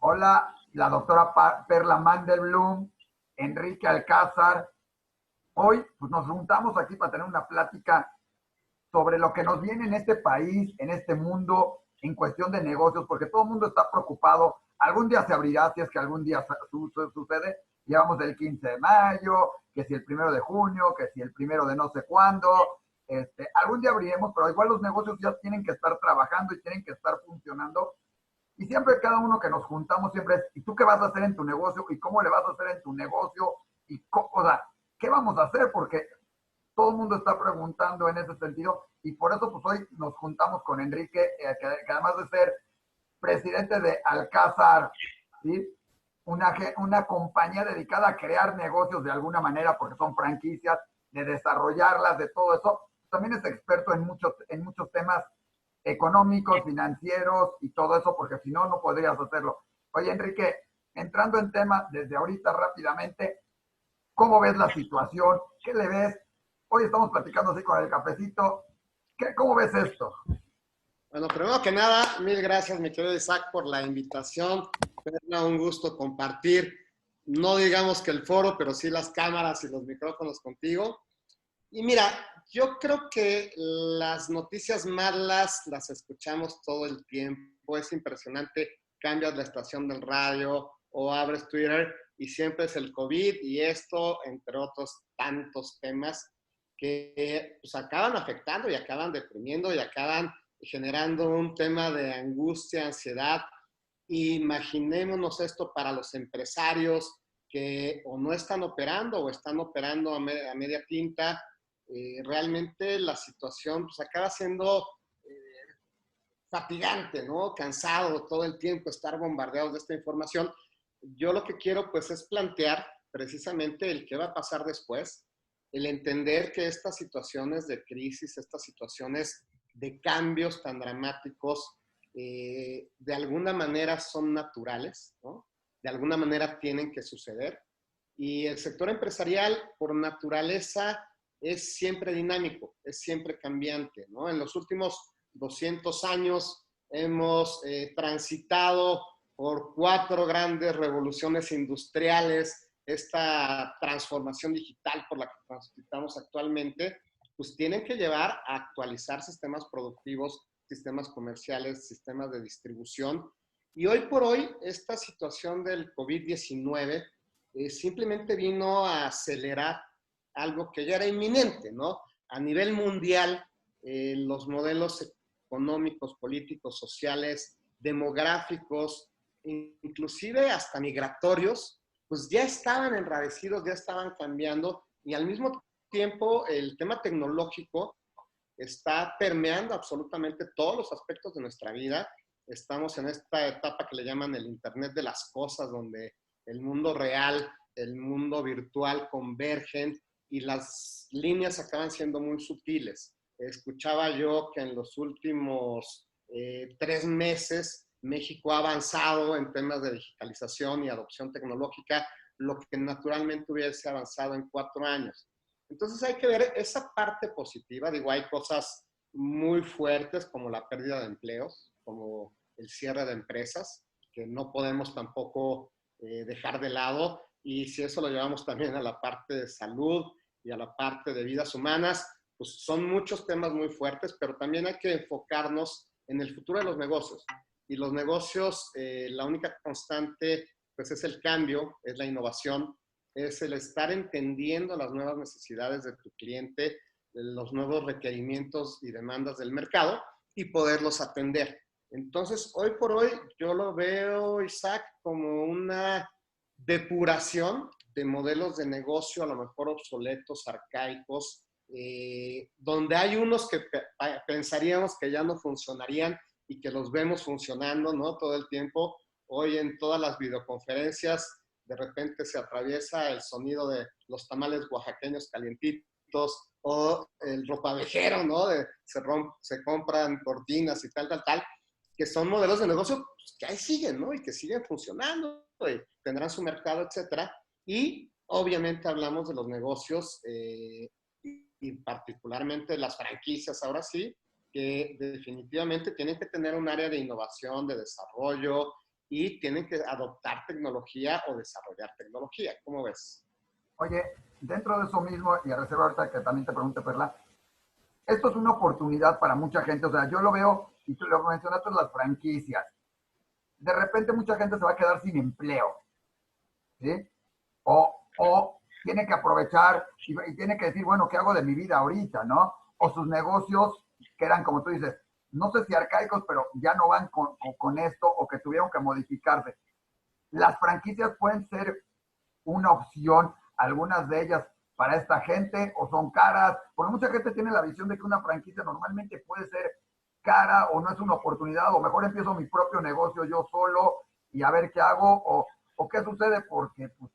Hola, la doctora Perla Mandelblum, Enrique Alcázar. Hoy pues, nos juntamos aquí para tener una plática sobre lo que nos viene en este país, en este mundo, en cuestión de negocios, porque todo el mundo está preocupado. Algún día se abrirá, si es que algún día sucede. Llevamos el 15 de mayo, que si el 1 de junio, que si el primero de no sé cuándo. Algún día abriremos, pero igual los negocios ya tienen que estar trabajando y tienen que estar funcionando. Y siempre cada uno que nos juntamos siempre es, ¿y tú qué vas a hacer en tu negocio? ¿Y cómo le vas a hacer en tu negocio? O sea, ¿qué vamos a hacer? Porque todo el mundo está preguntando en ese sentido. Y por eso pues hoy nos juntamos con Enrique, que además de ser presidente de Alcázar, ¿sí? Una compañía dedicada a crear negocios de alguna manera, porque son franquicias, de desarrollarlas, de todo eso. También es experto en muchos temas económicos, financieros y todo eso, porque si no, no podrías hacerlo. Oye, Enrique, entrando en tema desde ahorita rápidamente, ¿cómo ves la situación? ¿Qué le ves? Hoy estamos platicando así con el cafecito. ¿Cómo ves esto? Bueno, primero que nada, mil gracias, mi querido Isaac, por la invitación. Es un gusto compartir, no digamos que el foro, pero sí las cámaras y los micrófonos contigo. Y mira, yo creo que las noticias malas las escuchamos todo el tiempo. Es impresionante, cambias la estación del radio o abres Twitter y siempre es el COVID y esto, entre otros tantos temas que pues, acaban afectando y acaban deprimiendo y acaban generando un tema de angustia, ansiedad. Imaginémonos esto para los empresarios que o no están operando o están operando a media tinta. Realmente la situación pues acaba siendo fatigante, ¿no? Cansado todo el tiempo estar bombardeados de esta información. Yo lo que quiero pues es plantear precisamente el qué va a pasar después, el entender que estas situaciones de crisis, estas situaciones de cambios tan dramáticos, de alguna manera son naturales, ¿no? De alguna manera tienen que suceder. Y el sector empresarial, por naturaleza, es siempre dinámico, es siempre cambiante, ¿no? En los últimos 200 años hemos transitado por 4 grandes revoluciones industriales, esta transformación digital por la que transitamos actualmente, pues tienen que llevar a actualizar sistemas productivos, sistemas comerciales, sistemas de distribución. Y hoy por hoy, esta situación del COVID-19 simplemente vino a acelerar algo que ya era inminente, ¿no? A nivel mundial, los modelos económicos, políticos, sociales, demográficos, inclusive hasta migratorios, pues ya estaban enrarecidos, ya estaban cambiando y al mismo tiempo el tema tecnológico está permeando absolutamente todos los aspectos de nuestra vida. Estamos en esta etapa que le llaman el Internet de las cosas, donde el mundo real, el mundo virtual convergen y las líneas acaban siendo muy sutiles. Escuchaba yo que en los últimos 3 meses México ha avanzado en temas de digitalización y adopción tecnológica, lo que naturalmente hubiese avanzado en 4 años. Entonces hay que ver esa parte positiva. Digo, hay cosas muy fuertes como la pérdida de empleos, como el cierre de empresas, que no podemos tampoco dejar de lado. Y si eso lo llevamos también a la parte de salud y a la parte de vidas humanas, pues son muchos temas muy fuertes, pero también hay que enfocarnos en el futuro de los negocios. Y los negocios, la única constante, pues es el cambio, es la innovación, es el estar entendiendo las nuevas necesidades de tu cliente, los nuevos requerimientos y demandas del mercado y poderlos atender. Entonces, hoy por hoy, yo lo veo, Isaac, como una depuración de modelos de negocio a lo mejor obsoletos, arcaicos, donde hay unos que pensaríamos que ya no funcionarían y que los vemos funcionando, ¿no? Todo el tiempo. Hoy en todas las videoconferencias de repente se atraviesa el sonido de los tamales oaxaqueños calientitos o el ropavejero, ¿no? Se compran cortinas y tal, que son modelos de negocio pues, que ahí siguen, ¿no? Y que siguen funcionando, y tendrán su mercado, etcétera. Y obviamente hablamos de los negocios y particularmente las franquicias, ahora sí, que definitivamente tienen que tener un área de innovación, de desarrollo, y tienen que adoptar tecnología o desarrollar tecnología. ¿Cómo ves? Oye, dentro de eso mismo, y a reserva ahorita que también te pregunte, Perla, esto es una oportunidad para mucha gente. O sea, yo lo veo, y tú lo mencionaste, las franquicias. De repente mucha gente se va a quedar sin empleo, ¿sí? O tiene que aprovechar y tiene que decir, bueno, ¿qué hago de mi vida ahorita, no? O sus negocios que eran, como tú dices, no sé si arcaicos, pero ya no van con esto o que tuvieron que modificarse. Las franquicias pueden ser una opción, algunas de ellas para esta gente, o son caras, porque mucha gente tiene la visión de que una franquicia normalmente puede ser cara o no es una oportunidad, o mejor empiezo mi propio negocio yo solo y a ver qué hago, o qué sucede, porque pues,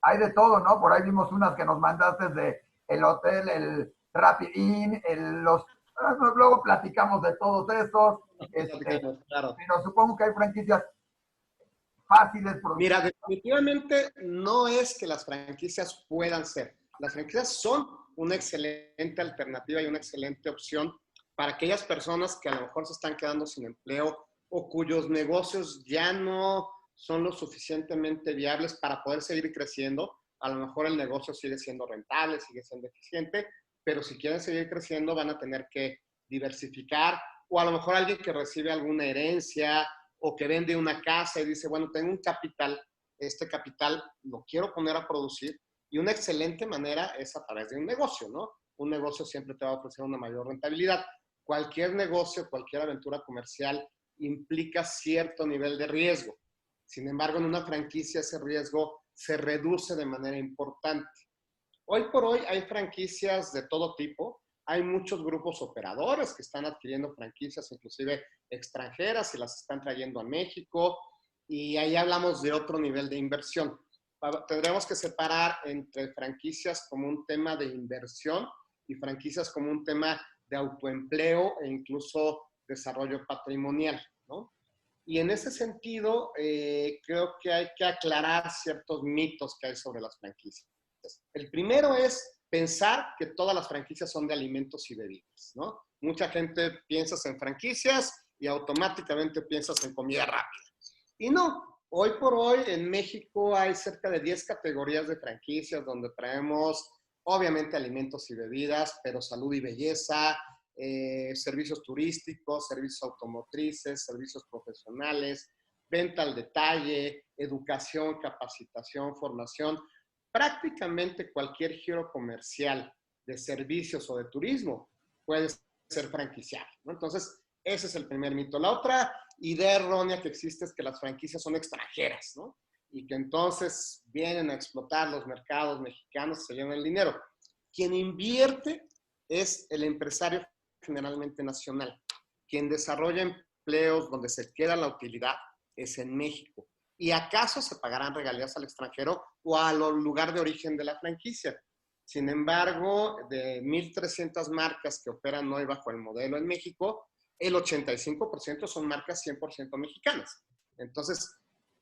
hay de todo, ¿no? Por ahí vimos unas que nos mandaste de el hotel, el Rapid Inn, luego platicamos de todos esos, Claro. pero supongo que hay franquicias fáciles, Mira, definitivamente no es que las franquicias puedan ser. Las franquicias son una excelente alternativa y una excelente opción para aquellas personas que a lo mejor se están quedando sin empleo o cuyos negocios ya no son lo suficientemente viables para poder seguir creciendo. A lo mejor el negocio sigue siendo rentable, sigue siendo eficiente, pero si quieren seguir creciendo van a tener que diversificar, o a lo mejor alguien que recibe alguna herencia o que vende una casa y dice, bueno, tengo un capital, este capital lo quiero poner a producir, y una excelente manera es a través de un negocio, ¿no? Un negocio siempre te va a ofrecer una mayor rentabilidad. Cualquier negocio, cualquier aventura comercial implica cierto nivel de riesgo. Sin embargo, en una franquicia ese riesgo se reduce de manera importante. Hoy por hoy hay franquicias de todo tipo. Hay muchos grupos operadores que están adquiriendo franquicias, inclusive extranjeras, y las están trayendo a México. Y ahí hablamos de otro nivel de inversión. Tendremos que separar entre franquicias como un tema de inversión y franquicias como un tema de autoempleo e incluso desarrollo patrimonial, ¿no? Y en ese sentido, creo que hay que aclarar ciertos mitos que hay sobre las franquicias. El primero es pensar que todas las franquicias son de alimentos y bebidas, ¿no? Mucha gente piensa en franquicias y automáticamente piensas en comida rápida. Y no, hoy por hoy en México hay cerca de 10 categorías de franquicias donde traemos obviamente alimentos y bebidas, pero salud y belleza, servicios turísticos, servicios automotrices, servicios profesionales, venta al detalle, educación, capacitación, formación. Prácticamente cualquier giro comercial de servicios o de turismo puede ser franquiciado, ¿no? Entonces, ese es el primer mito. La otra idea errónea que existe es que las franquicias son extranjeras, ¿no? Y que entonces vienen a explotar los mercados mexicanos, se llevan el dinero. Quien invierte es el empresario generalmente nacional. Quien desarrolla empleos donde se queda la utilidad es en México. ¿Y acaso se pagarán regalías al extranjero o al lugar de origen de la franquicia? Sin embargo, de 1,300 marcas que operan hoy bajo el modelo en México, el 85% son marcas 100% mexicanas. Entonces,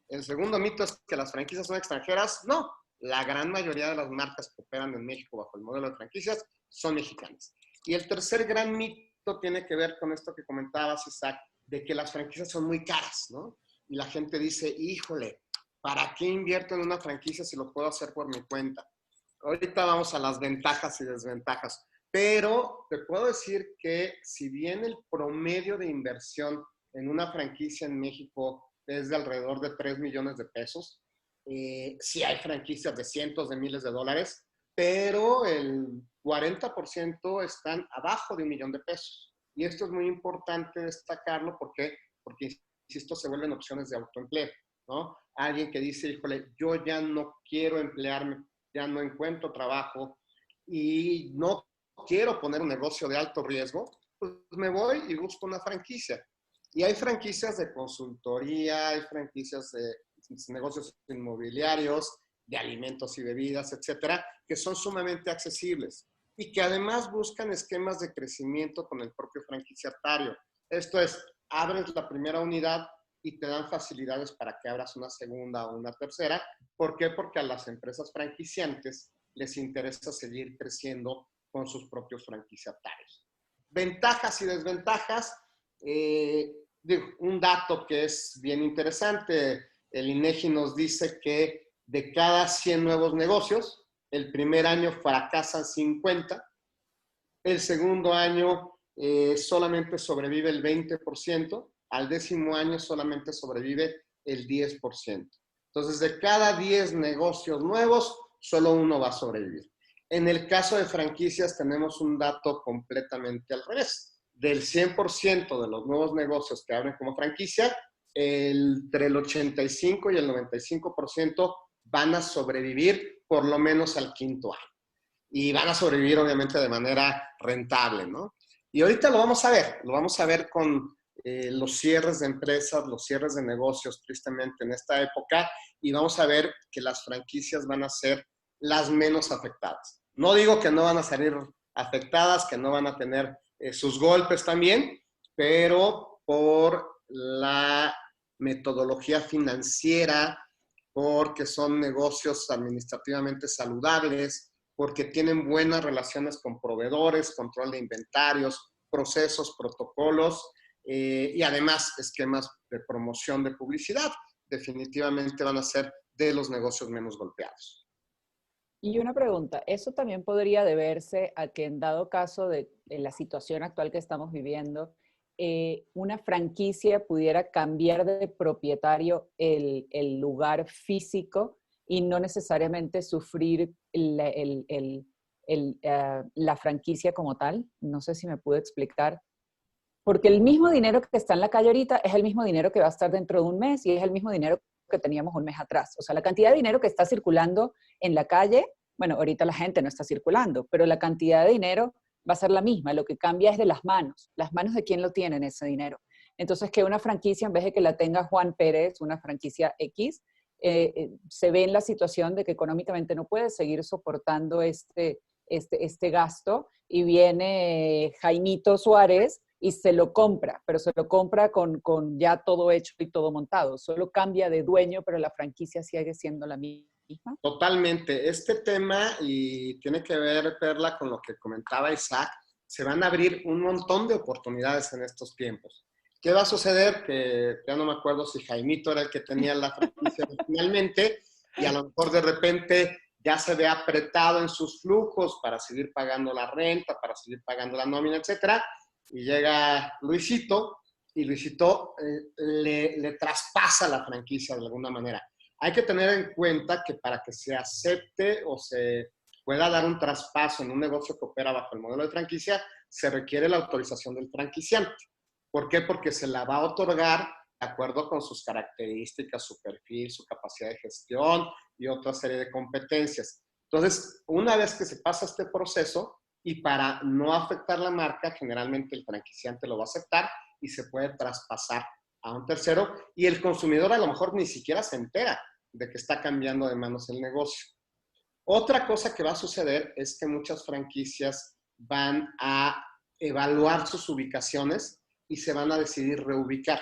el segundo mito es que las franquicias son extranjeras. No, la gran mayoría de las marcas que operan en México bajo el modelo de franquicias son mexicanas. Y el tercer gran mito tiene que ver con esto que comentabas, Isaac, de que las franquicias son muy caras, ¿no? Y la gente dice, híjole, ¿para qué invierto en una franquicia si lo puedo hacer por mi cuenta? Ahorita vamos a las ventajas y desventajas, pero te puedo decir que si bien el promedio de inversión en una franquicia en México es de alrededor de 3 millones de pesos, sí hay franquicias de cientos de miles de dólares, pero el 40% están abajo de 1,000,000 de pesos. Y esto es muy importante destacarlo porque, insisto, se vuelven opciones de autoempleo, ¿no? Alguien que dice, híjole, yo ya no quiero emplearme, ya no encuentro trabajo y no quiero poner un negocio de alto riesgo, pues me voy y busco una franquicia. Y hay franquicias de consultoría, hay franquicias de negocios inmobiliarios, de alimentos y bebidas, etcétera, que son sumamente accesibles y que además buscan esquemas de crecimiento con el propio franquiciatario. Esto es, abres la primera unidad y te dan facilidades para que abras una segunda o una tercera. ¿Por qué? Porque a las empresas franquiciantes les interesa seguir creciendo con sus propios franquiciatarios. Ventajas y desventajas. digo, un dato que es bien interesante, el INEGI nos dice que de cada 100 nuevos negocios, el primer año fracasan 50, el segundo año solamente sobrevive el 20%, al décimo año solamente sobrevive el 10%. Entonces, de cada 10 negocios nuevos, solo uno va a sobrevivir. En el caso de franquicias tenemos un dato completamente al revés. Del 100% de los nuevos negocios que abren como franquicia, entre el 85 y el 95% van a sobrevivir por lo menos al quinto año. Y van a sobrevivir obviamente de manera rentable, ¿no? Y ahorita lo vamos a ver con los cierres de empresas, los cierres de negocios, tristemente en esta época, y vamos a ver que las franquicias van a ser las menos afectadas. No digo que no van a salir afectadas, que no van a tener sus golpes también, pero por la metodología financiera, porque son negocios administrativamente saludables, porque tienen buenas relaciones con proveedores, control de inventarios, procesos, protocolos y además esquemas de promoción de publicidad. Definitivamente van a ser de los negocios menos golpeados. Y una pregunta, ¿eso también podría deberse a que en dado caso de la situación actual que estamos viviendo, una franquicia pudiera cambiar de propietario el lugar físico y no necesariamente sufrir la franquicia como tal? No sé si me pude explicar. Porque el mismo dinero que está en la calle ahorita es el mismo dinero que va a estar dentro de un mes y es el mismo dinero que teníamos un mes atrás. O sea, la cantidad de dinero que está circulando en la calle, bueno, ahorita la gente no está circulando, pero la cantidad de dinero va a ser la misma. Lo que cambia es de las manos de quién lo tienen ese dinero. Entonces, que una franquicia, en vez de que la tenga Juan Pérez, una franquicia X, se ve en la situación de que económicamente no puede seguir soportando este gasto y viene Jaimito Suárez y se lo compra, pero se lo compra con ya todo hecho y todo montado. Solo cambia de dueño, pero la franquicia sigue siendo la misma. Totalmente. Este tema, y tiene que ver, Perla, con lo que comentaba Isaac, se van a abrir un montón de oportunidades en estos tiempos. ¿Qué va a suceder? Que ya no me acuerdo si Jaimito era el que tenía la franquicia originalmente y a lo mejor de repente ya se ve apretado en sus flujos para seguir pagando la renta, para seguir pagando la nómina, etcétera. Y llega Luisito y Luisito le traspasa la franquicia de alguna manera. Hay que tener en cuenta que para que se acepte o se pueda dar un traspaso en un negocio que opera bajo el modelo de franquicia, se requiere la autorización del franquiciante. ¿Por qué? Porque se la va a otorgar de acuerdo con sus características, su perfil, su capacidad de gestión y otra serie de competencias. Entonces, una vez que se pasa este proceso, y para no afectar la marca, generalmente el franquiciante lo va a aceptar y se puede traspasar a un tercero y el consumidor a lo mejor ni siquiera se entera de que está cambiando de manos el negocio. Otra cosa que va a suceder es que muchas franquicias van a evaluar sus ubicaciones y se van a decidir reubicar.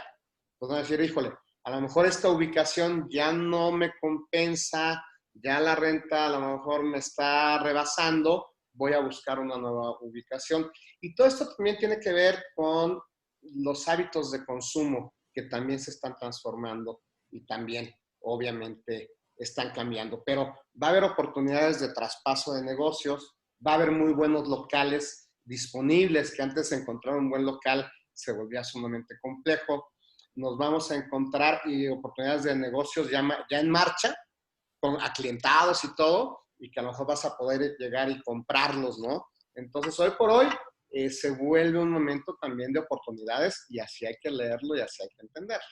Pues van a decir, híjole, a lo mejor esta ubicación ya no me compensa, ya la renta a lo mejor me está rebasando, voy a buscar una nueva ubicación. Y todo esto también tiene que ver con los hábitos de consumo que también se están transformando y también, obviamente, están cambiando. Pero va a haber oportunidades de traspaso de negocios, va a haber muy buenos locales disponibles, que antes de encontrar un buen local se volvía sumamente complejo. Nos vamos a encontrar y oportunidades de negocios ya en marcha, con aclientados y todo, y que a lo mejor vas a poder llegar y comprarlos, ¿no? Entonces, hoy por hoy se vuelve un momento también de oportunidades y así hay que leerlo y así hay que entenderlo.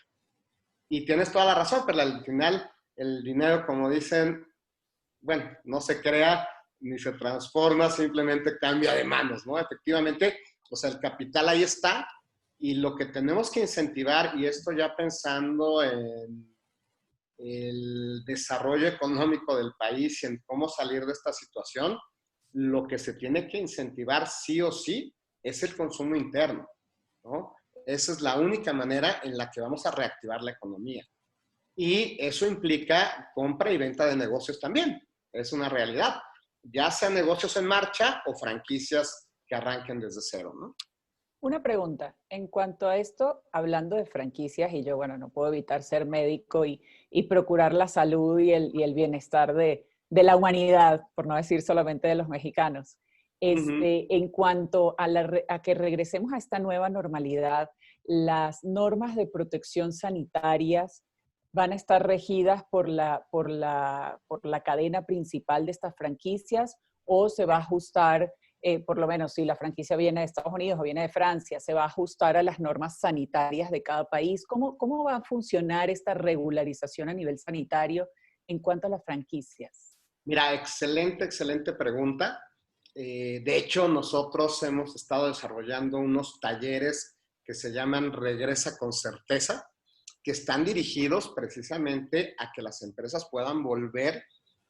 Y tienes toda la razón, pero al final el dinero, como dicen, bueno, no se crea ni se transforma, simplemente cambia de manos, ¿no? Efectivamente, o sea, el capital ahí está y lo que tenemos que incentivar, y esto ya pensando en el desarrollo económico del país y en cómo salir de esta situación, lo que se tiene que incentivar sí o sí es el consumo interno, ¿no? Esa es la única manera en la que vamos a reactivar la economía. Y eso implica compra y venta de negocios también. Es una realidad. Ya sean negocios en marcha o franquicias que arranquen desde cero, ¿no? Una pregunta, en cuanto a esto, hablando de franquicias, y yo, bueno, no puedo evitar ser médico y procurar la salud y el bienestar de la humanidad, por no decir solamente de los mexicanos. Ujú. En cuanto a, a que regresemos a esta nueva normalidad, las normas de protección sanitarias van a estar regidas por la cadena principal de estas franquicias o se va a ajustar por lo menos si la franquicia viene de Estados Unidos o viene de Francia, se va a ajustar a las normas sanitarias de cada país. ¿Cómo va a funcionar esta regularización a nivel sanitario en cuanto a las franquicias? Mira, excelente, excelente pregunta. De hecho, nosotros hemos estado desarrollando unos talleres que se llaman Regresa con Certeza, que están dirigidos precisamente a que las empresas puedan volver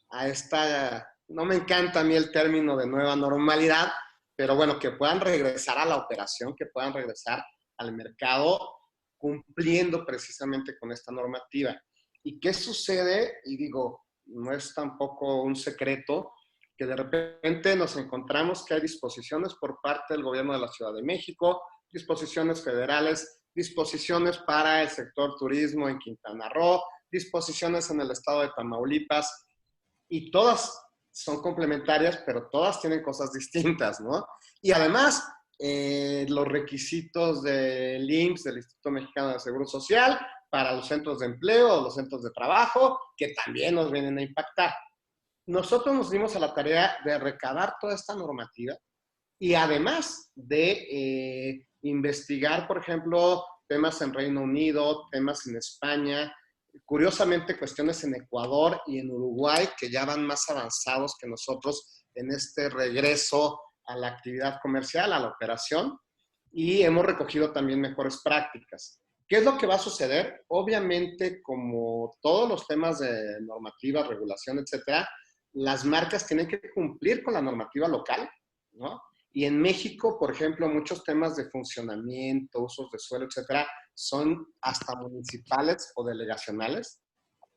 a esta, no me encanta a mí el término de nueva normalidad, pero bueno, que puedan regresar a la operación, que puedan regresar al mercado cumpliendo precisamente con esta normativa. ¿Y qué sucede? Y digo, no es tampoco un secreto que de repente nos encontramos que hay disposiciones por parte del gobierno de la Ciudad de México, disposiciones federales, disposiciones para el sector turismo en Quintana Roo, disposiciones en el estado de Tamaulipas, y todas son complementarias, pero todas tienen cosas distintas, ¿no? Y además, los requisitos del IMSS, del Instituto Mexicano de Seguro Social, para los centros de empleo, los centros de trabajo, que también nos vienen a impactar. Nosotros nos dimos a la tarea de recabar toda esta normativa y además de investigar, por ejemplo, temas en Reino Unido, temas en España, curiosamente cuestiones en Ecuador y en Uruguay que ya van más avanzados que nosotros en este regreso a la actividad comercial, a la operación, y hemos recogido también mejores prácticas. ¿Qué es lo que va a suceder? Obviamente, como todos los temas de normativa, regulación, etcétera, las marcas tienen que cumplir con la normativa local, ¿no? Y en México, por ejemplo, muchos temas de funcionamiento, usos de suelo, etcétera, son hasta municipales o delegacionales.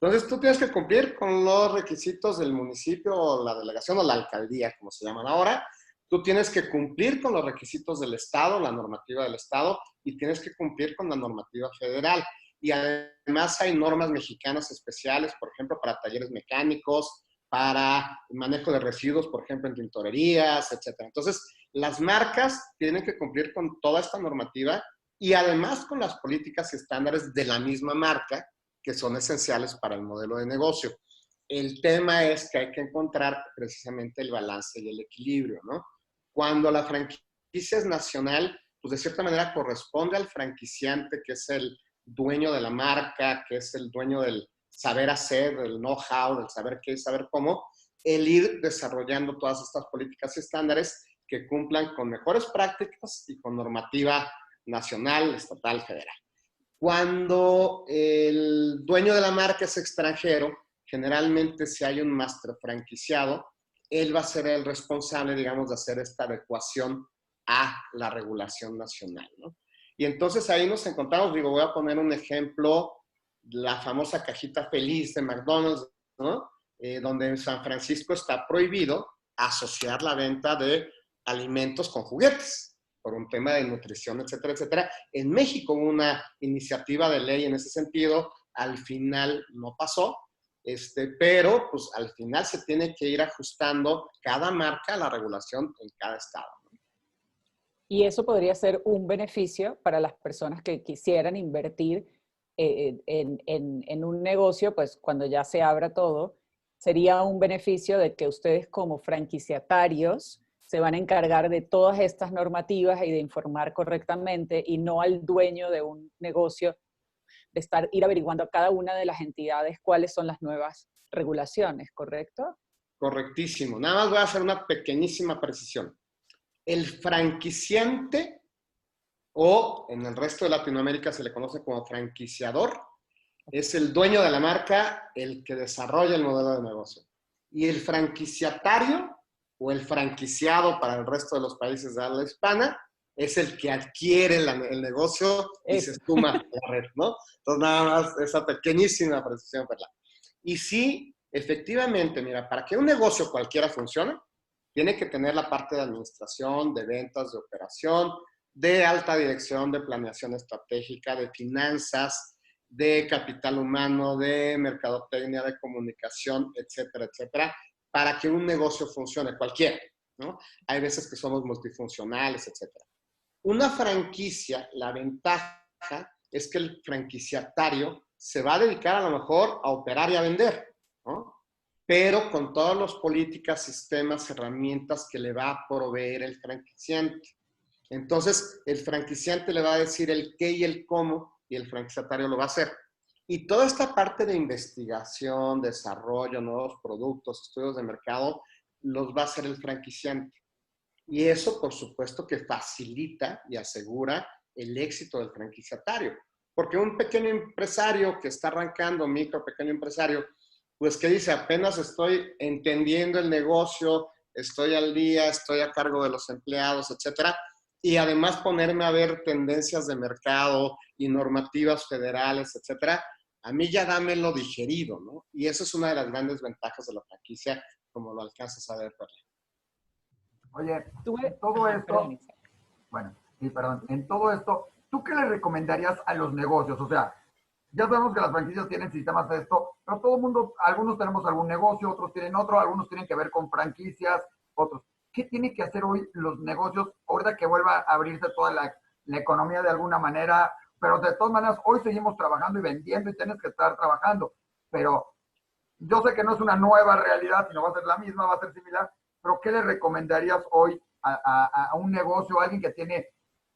Entonces, tú tienes que cumplir con los requisitos del municipio o la delegación o la alcaldía, como se llaman ahora. Tú tienes que cumplir con los requisitos del Estado, la normativa del Estado, y tienes que cumplir con la normativa federal. Y además hay normas mexicanas especiales, por ejemplo, para talleres mecánicos, para manejo de residuos, por ejemplo, en tintorerías, etcétera. Entonces, las marcas tienen que cumplir con toda esta normativa y además con las políticas y estándares de la misma marca, que son esenciales para el modelo de negocio. El tema es que hay que encontrar precisamente el balance y el equilibrio, ¿no? Cuando la franquicia es nacional, pues de cierta manera corresponde al franquiciante, que es el dueño de la marca, que es el dueño del saber hacer, del know-how, del saber qué y saber cómo, el ir desarrollando todas estas políticas y estándares que cumplan con mejores prácticas y con normativa nacional, estatal, federal. Cuando el dueño de la marca es extranjero, generalmente si hay un master franquiciado, él va a ser el responsable, digamos, de hacer esta adecuación a la regulación nacional, ¿no? Y entonces ahí nos encontramos, digo, voy a poner un ejemplo, la famosa cajita feliz de McDonald's, ¿no? Donde en San Francisco está prohibido asociar la venta de alimentos con juguetes, por un tema de nutrición, etcétera, etcétera. En México hubo una iniciativa de ley en ese sentido, al final no pasó, pero pues al final se tiene que ir ajustando cada marca a la regulación en cada estado. Y eso podría ser un beneficio para las personas que quisieran invertir en un negocio, pues cuando ya se abra todo, sería un beneficio de que ustedes como franquiciatarios se van a encargar de todas estas normativas y de informar correctamente y no al dueño de un negocio de ir averiguando a cada una de las entidades cuáles son las nuevas regulaciones, ¿correcto? Correctísimo. Nada más voy a hacer una pequeñísima precisión. El franquiciante, o en el resto de Latinoamérica se le conoce como franquiciador, es el dueño de la marca, el que desarrolla el modelo de negocio. Y el franquiciatario, o el franquiciado para el resto de los países de habla hispana, es el que adquiere el negocio y se suma a la red, ¿no? Entonces, nada más esa pequeñísima precisión, ¿verdad? Y sí, efectivamente, mira, para que un negocio cualquiera funcione, tiene que tener la parte de administración, de ventas, de operación, de alta dirección, de planeación estratégica, de finanzas, de capital humano, de mercadotecnia, de comunicación, etcétera, etcétera, para que un negocio funcione, cualquiera, ¿no? Hay veces que somos multifuncionales, etcétera. Una franquicia, la ventaja es que el franquiciatario se va a dedicar a lo mejor a operar y a vender, ¿no? Pero con todas las políticas, sistemas, herramientas que le va a proveer el franquiciante. Entonces, el franquiciante le va a decir el qué y el cómo, y el franquiciatario lo va a hacer. Y toda esta parte de investigación, desarrollo, nuevos productos, estudios de mercado, los va a hacer el franquiciante. Y eso, por supuesto, que facilita y asegura el éxito del franquiciatario. Porque un pequeño empresario que está arrancando, micro, pequeño empresario, pues que dice, apenas estoy entendiendo el negocio, estoy al día, estoy a cargo de los empleados, etcétera, y además ponerme a ver tendencias de mercado y normativas federales, etcétera, a mí ya dámelo digerido, ¿no? Y eso es una de las grandes ventajas de la franquicia, como lo alcanzas a ver, Perla. Oye, Tuve, en todo ajá, esto, perdón, Isaac. bueno, sí, perdón, en todo esto, ¿tú qué le recomendarías a los negocios? O sea, ya sabemos que las franquicias tienen sistemas de esto, pero todo el mundo, algunos tenemos algún negocio, otros tienen otro, algunos tienen que ver con franquicias, otros. ¿Qué tiene que hacer hoy los negocios ahorita que vuelva a abrirse toda la economía de alguna manera? Pero de todas maneras, hoy seguimos trabajando y vendiendo y tienes que estar trabajando. Pero yo sé que no es una nueva realidad, sino va a ser la misma, va a ser similar. Pero ¿qué le recomendarías hoy a un negocio, a alguien que tiene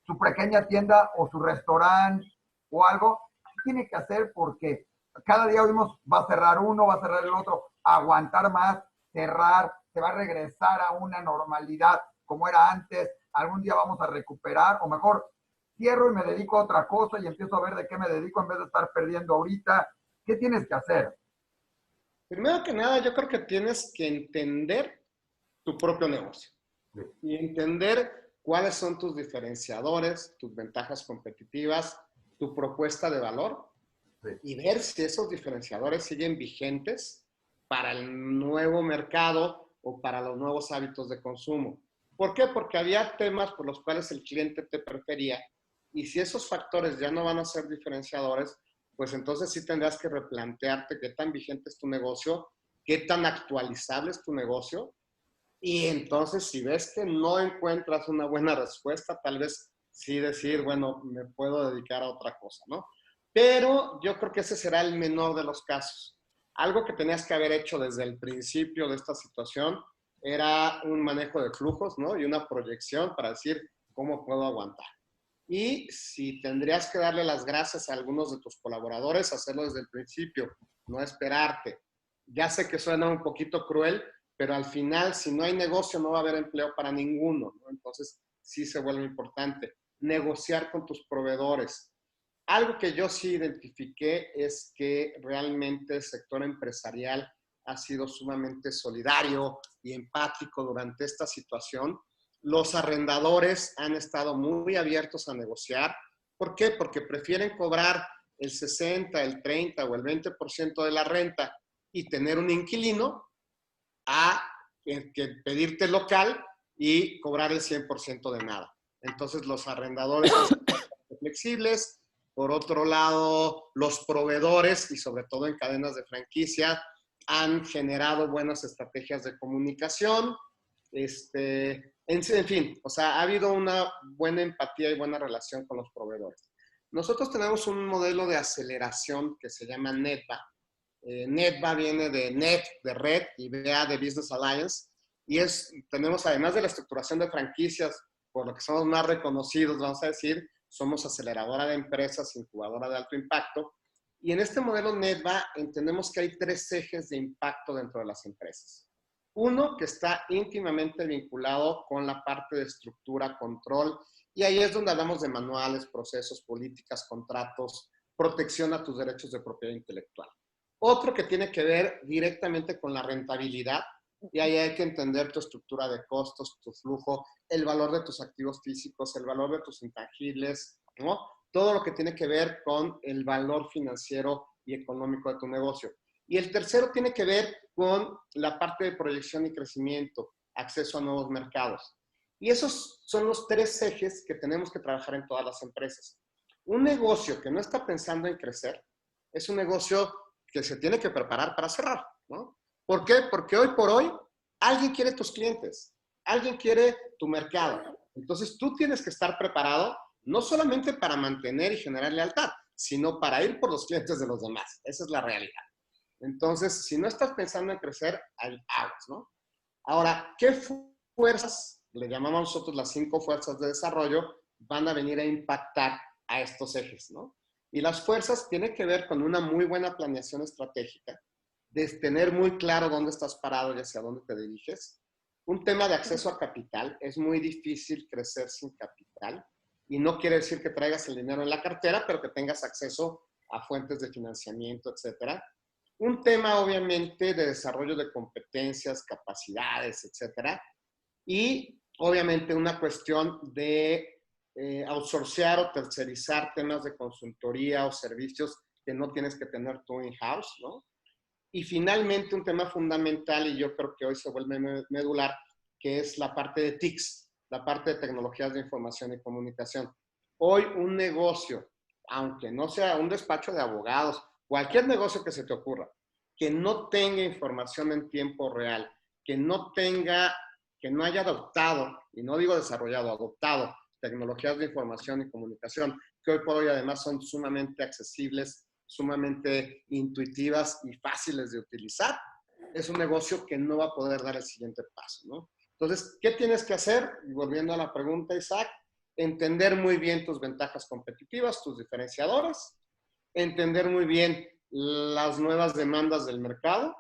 su pequeña tienda o su restaurante o algo? ¿Qué tiene que hacer? Porque cada día oímos, va a cerrar uno, va a cerrar el otro, aguantar más, cerrar, se va a regresar a una normalidad como era antes, algún día vamos a recuperar, o mejor, cierro y me dedico a otra cosa y empiezo a ver de qué me dedico en vez de estar perdiendo ahorita. ¿Qué tienes que hacer? Primero que nada, yo creo que tienes que entender tu propio negocio y entender cuáles son tus diferenciadores, tus ventajas competitivas, tu propuesta de valor y ver si esos diferenciadores siguen vigentes para el nuevo mercado o para los nuevos hábitos de consumo. ¿Por qué? Porque había temas por los cuales el cliente te prefería y si esos factores ya no van a ser diferenciadores, pues entonces sí tendrás que replantearte qué tan vigente es tu negocio, qué tan actualizable es tu negocio. Y entonces, si ves que no encuentras una buena respuesta, tal vez sí decir, bueno, me puedo dedicar a otra cosa, ¿no? Pero yo creo que ese será el menor de los casos. Algo que tenías que haber hecho desde el principio de esta situación era un manejo de flujos, ¿no? Y una proyección para decir cómo puedo aguantar. Y si tendrías que darle las gracias a algunos de tus colaboradores, hacerlo desde el principio, no esperarte. Ya sé que suena un poquito cruel, pero al final, si no hay negocio, no va a haber empleo para ninguno, ¿no? Entonces, sí se vuelve importante. Negociar con tus proveedores. Algo que yo sí identifiqué es que realmente el sector empresarial ha sido sumamente solidario y empático durante esta situación. Los arrendadores han estado muy abiertos a negociar. ¿Por qué? Porque prefieren cobrar el 60, el 30 o el 20% de la renta y tener un inquilino a que pedirte local y cobrar el 100% de nada. Entonces los arrendadores son flexibles. Por otro lado, los proveedores y sobre todo en cadenas de franquicia han generado buenas estrategias de comunicación. En fin, o sea, ha habido una buena empatía y buena relación con los proveedores. Nosotros tenemos un modelo de aceleración que se llama NETBA. NETBA viene de NET, de Red, y BA de Business Alliance. Y tenemos, además de la estructuración de franquicias, por lo que somos más reconocidos, vamos a decir, somos aceleradora de empresas, incubadora de alto impacto. Y en este modelo NETBA entendemos que hay 3 ejes de impacto dentro de las empresas. Uno que está íntimamente vinculado con la parte de estructura, control, y ahí es donde hablamos de manuales, procesos, políticas, contratos, protección a tus derechos de propiedad intelectual. Otro que tiene que ver directamente con la rentabilidad, y ahí hay que entender tu estructura de costos, tu flujo, el valor de tus activos físicos, el valor de tus intangibles, ¿no? Todo lo que tiene que ver con el valor financiero y económico de tu negocio. Y el tercero tiene que ver con la parte de proyección y crecimiento, acceso a nuevos mercados. Y esos son los 3 ejes que tenemos que trabajar en todas las empresas. Un negocio que no está pensando en crecer es un negocio que se tiene que preparar para cerrar, ¿no? ¿Por qué? Porque hoy por hoy alguien quiere tus clientes, alguien quiere tu mercado. Entonces tú tienes que estar preparado no solamente para mantener y generar lealtad, sino para ir por los clientes de los demás. Esa es la realidad. Entonces, si no estás pensando en crecer, hay aguas, ¿no? Ahora, ¿qué fuerzas, le llamamos nosotros las 5 fuerzas de desarrollo, van a venir a impactar a estos ejes, ¿no? Y las fuerzas tienen que ver con una muy buena planeación estratégica, de tener muy claro dónde estás parado y hacia dónde te diriges. Un tema de acceso a capital. Es muy difícil crecer sin capital. Y no quiere decir que traigas el dinero en la cartera, pero que tengas acceso a fuentes de financiamiento, etcétera. Un tema, obviamente, de desarrollo de competencias, capacidades, etcétera. Y, obviamente, una cuestión de outsourcear o tercerizar temas de consultoría o servicios que no tienes que tener tú in-house, ¿no? Y finalmente, un tema fundamental, y yo creo que hoy se vuelve medular, que es la parte de TICs, la parte de tecnologías de información y comunicación. Hoy un negocio, aunque no sea un despacho de abogados, cualquier negocio que se te ocurra, que no tenga información en tiempo real, que no haya adoptado, y no digo desarrollado, adoptado tecnologías de información y comunicación, que hoy por hoy además son sumamente accesibles, sumamente intuitivas y fáciles de utilizar, es un negocio que no va a poder dar el siguiente paso, ¿no? Entonces, ¿qué tienes que hacer? Y volviendo a la pregunta, Isaac, entender muy bien tus ventajas competitivas, tus diferenciadores, entender muy bien las nuevas demandas del mercado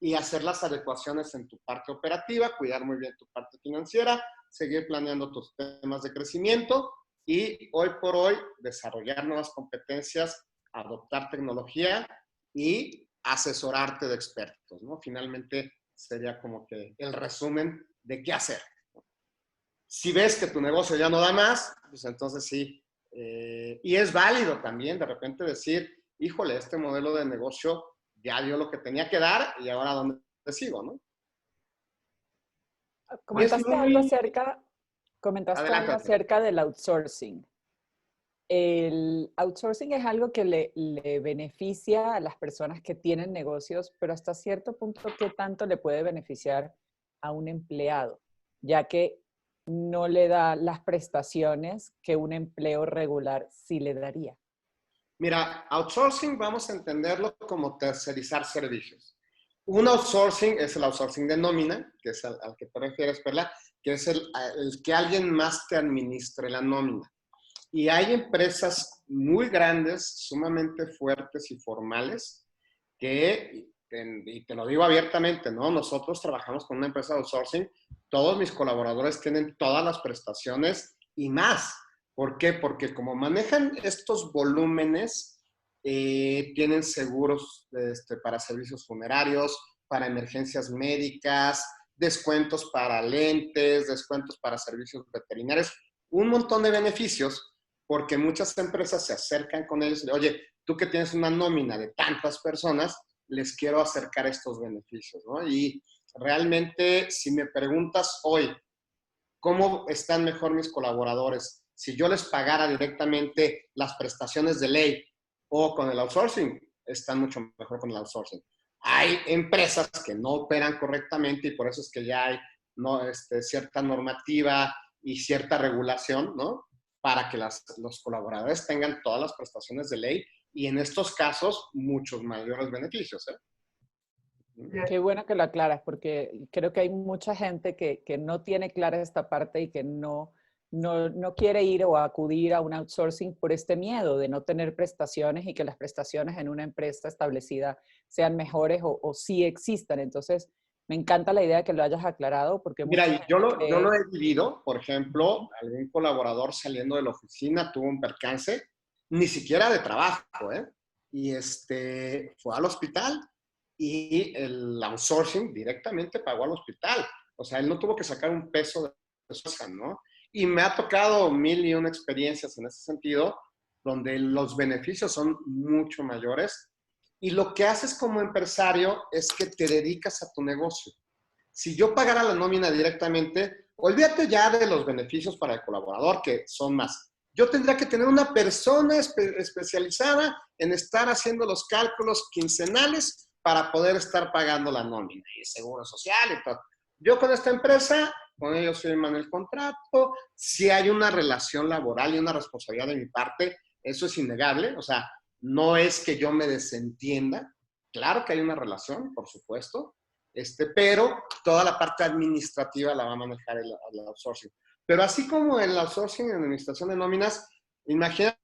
y hacer las adecuaciones en tu parte operativa, cuidar muy bien tu parte financiera, seguir planeando tus temas de crecimiento y hoy por hoy desarrollar nuevas competencias, adoptar tecnología y asesorarte de expertos, ¿no? Finalmente sería como que el resumen de qué hacer. Si ves que tu negocio ya no da más, pues entonces sí. Y es válido también de repente decir, híjole, este modelo de negocio ya dio lo que tenía que dar y ahora dónde sigo, ¿no? Comentaste algo Adelante. acerca del outsourcing. El outsourcing es algo que le beneficia a las personas que tienen negocios, pero hasta cierto punto, ¿qué tanto le puede beneficiar a un empleado? Ya que no le da las prestaciones que un empleo regular sí le daría. Mira, outsourcing vamos a entenderlo como tercerizar servicios. Un outsourcing es el outsourcing de nómina, que es al que te refieres, Perla, que es el que alguien más te administre la nómina. Y hay empresas muy grandes, sumamente fuertes y formales, que, y te lo digo abiertamente, ¿no? Nosotros trabajamos con una empresa de outsourcing, todos mis colaboradores tienen todas las prestaciones y más. ¿Por qué? Porque como manejan estos volúmenes, tienen seguros para servicios funerarios, para emergencias médicas, descuentos para lentes, descuentos para servicios veterinarios, un montón de beneficios, porque muchas empresas se acercan con ellos y dicen, oye, tú que tienes una nómina de tantas personas, les quiero acercar estos beneficios, ¿no? Y realmente, si me preguntas hoy, ¿cómo están mejor mis colaboradores? Si yo les pagara directamente las prestaciones de ley o con el outsourcing, están mucho mejor con el outsourcing. Hay empresas que no operan correctamente y por eso es que ya hay cierta normativa y cierta regulación, ¿no? Para que los colaboradores tengan todas las prestaciones de ley y en estos casos muchos mayores beneficios, ¿eh? Qué bueno que lo aclaras, porque creo que hay mucha gente que no tiene clara esta parte y que no quiere ir o acudir a un outsourcing por este miedo de no tener prestaciones y que las prestaciones en una empresa establecida sean mejores o sí existan. Entonces, me encanta la idea de que lo hayas aclarado porque... Mira, yo lo he vivido, por ejemplo, algún colaborador saliendo de la oficina tuvo un percance, ni siquiera de trabajo, ¿eh? Y fue al hospital y el outsourcing directamente pagó al hospital. O sea, él no tuvo que sacar un peso de su casa, ¿no? Y me ha tocado 1001 experiencias en ese sentido, donde los beneficios son mucho mayores. Y lo que haces como empresario es que te dedicas a tu negocio. Si yo pagara la nómina directamente, Olvídate ya de los beneficios para el colaborador, que son más. Yo tendría que tener una persona especializada en estar haciendo los cálculos quincenales para poder estar pagando la nómina y el seguro social y todo. Yo con esta empresa, con ellos firman el contrato. Si hay una relación laboral y una responsabilidad de mi parte, eso es innegable. O sea, no es que yo me desentienda. Claro que hay una relación, por supuesto, pero toda la parte administrativa la va a manejar el outsourcing. Pero así como el outsourcing en administración de nóminas, imagínate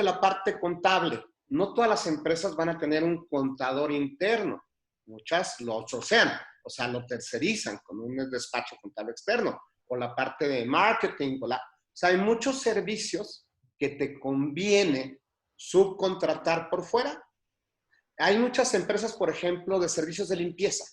la parte contable. No todas las empresas van a tener un contador interno. Muchas lo outsourcean, o sea, lo tercerizan con un despacho contable externo, o la parte de marketing, o sea, hay muchos servicios que te conviene subcontratar por fuera. Hay muchas empresas, por ejemplo, de servicios de limpieza,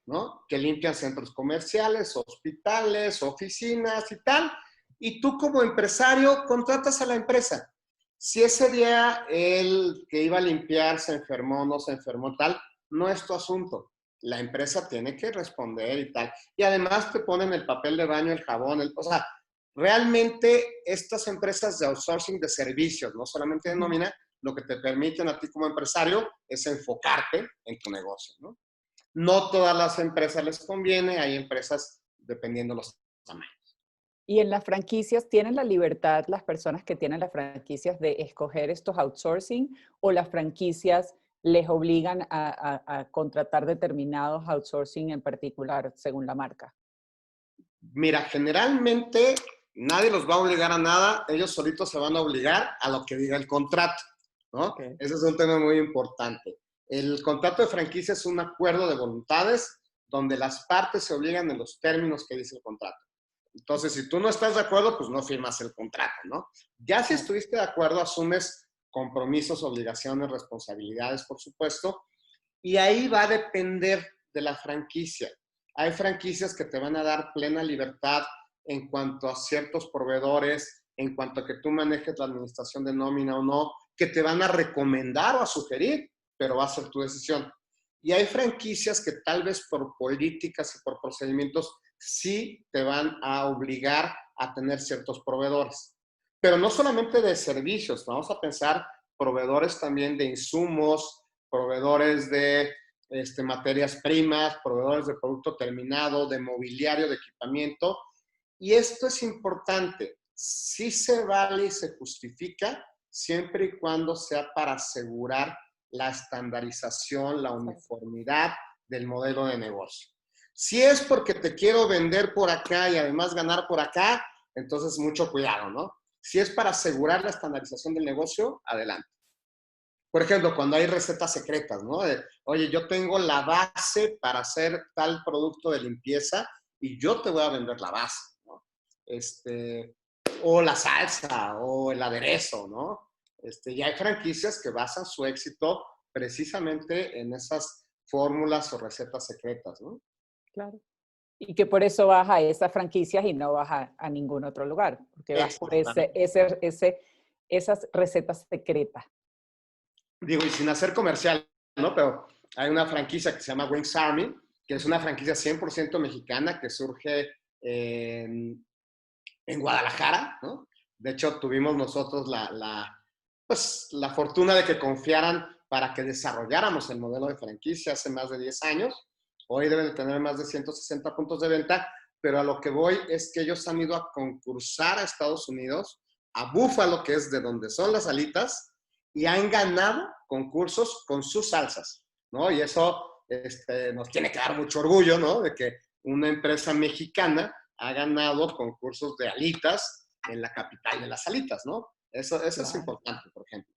¿no? Que limpian centros comerciales, hospitales, oficinas y tal. Y tú como empresario contratas a la empresa. Si ese día el que iba a limpiar se enfermó, no se enfermó, tal, no es tu asunto. La empresa tiene que responder y tal. Y además te ponen el papel de baño, el jabón, o sea, realmente estas empresas de outsourcing de servicios, no solamente de nómina, lo que te permiten a ti como empresario es enfocarte en tu negocio, ¿no? No todas las empresas les conviene, hay empresas dependiendo los tamaños. Y en las franquicias, ¿tienen la libertad las personas que tienen las franquicias de escoger estos outsourcing o las franquicias les obligan a contratar determinados outsourcing en particular según la marca? Mira, generalmente nadie los va a obligar a nada, ellos solitos se van a obligar a lo que diga el contrato, ¿no? Okay. Ese es un tema muy importante. El contrato de franquicia es un acuerdo de voluntades donde las partes se obligan en los términos que dice el contrato. Entonces, si tú no estás de acuerdo, pues no firmas el contrato, ¿no? Ya si estuviste de acuerdo, asumes compromisos, obligaciones, responsabilidades, por supuesto, y ahí va a depender de la franquicia. Hay franquicias que te van a dar plena libertad en cuanto a ciertos proveedores, en cuanto a que tú manejes la administración de nómina o no, que te van a recomendar o a sugerir, pero va a ser tu decisión. Y hay franquicias que tal vez por políticas y por procedimientos sí te van a obligar a tener ciertos proveedores. Pero no solamente de servicios, vamos a pensar proveedores también de insumos, proveedores de materias primas, proveedores de producto terminado, de mobiliario, de equipamiento. Y esto es importante. Sí se vale y se justifica siempre y cuando sea para asegurar la estandarización, la uniformidad del modelo de negocio. Si es porque te quiero vender por acá y además ganar por acá, entonces mucho cuidado, ¿no? Si es para asegurar la estandarización del negocio, adelante. Por ejemplo, cuando hay recetas secretas, ¿no? Oye, yo tengo la base para hacer tal producto de limpieza y yo te voy a vender la base, ¿no? O la salsa o el aderezo, ¿no? Y hay franquicias que basan su éxito precisamente en esas fórmulas o recetas secretas, ¿no? Claro. Y que por eso vas a esas franquicias y no vas a ningún otro lugar, porque vas por esas recetas secretas. Digo, y sin hacer comercial, ¿no? Pero hay una franquicia que se llama Wings Army, que es una franquicia 100% mexicana que surge en Guadalajara, ¿no? De hecho, tuvimos nosotros pues, la fortuna de que confiaran para que desarrolláramos el modelo de franquicia hace más de 10 años. Hoy deben de tener más de 160 puntos de venta, pero a lo que voy es que ellos han ido a concursar a Estados Unidos, a Buffalo, que es de donde son las alitas, y han ganado concursos con sus salsas, ¿no? Y eso nos tiene que dar mucho orgullo, ¿no? De que una empresa mexicana ha ganado concursos de alitas en la capital de las alitas, ¿no? Eso claro. Es importante, por ejemplo.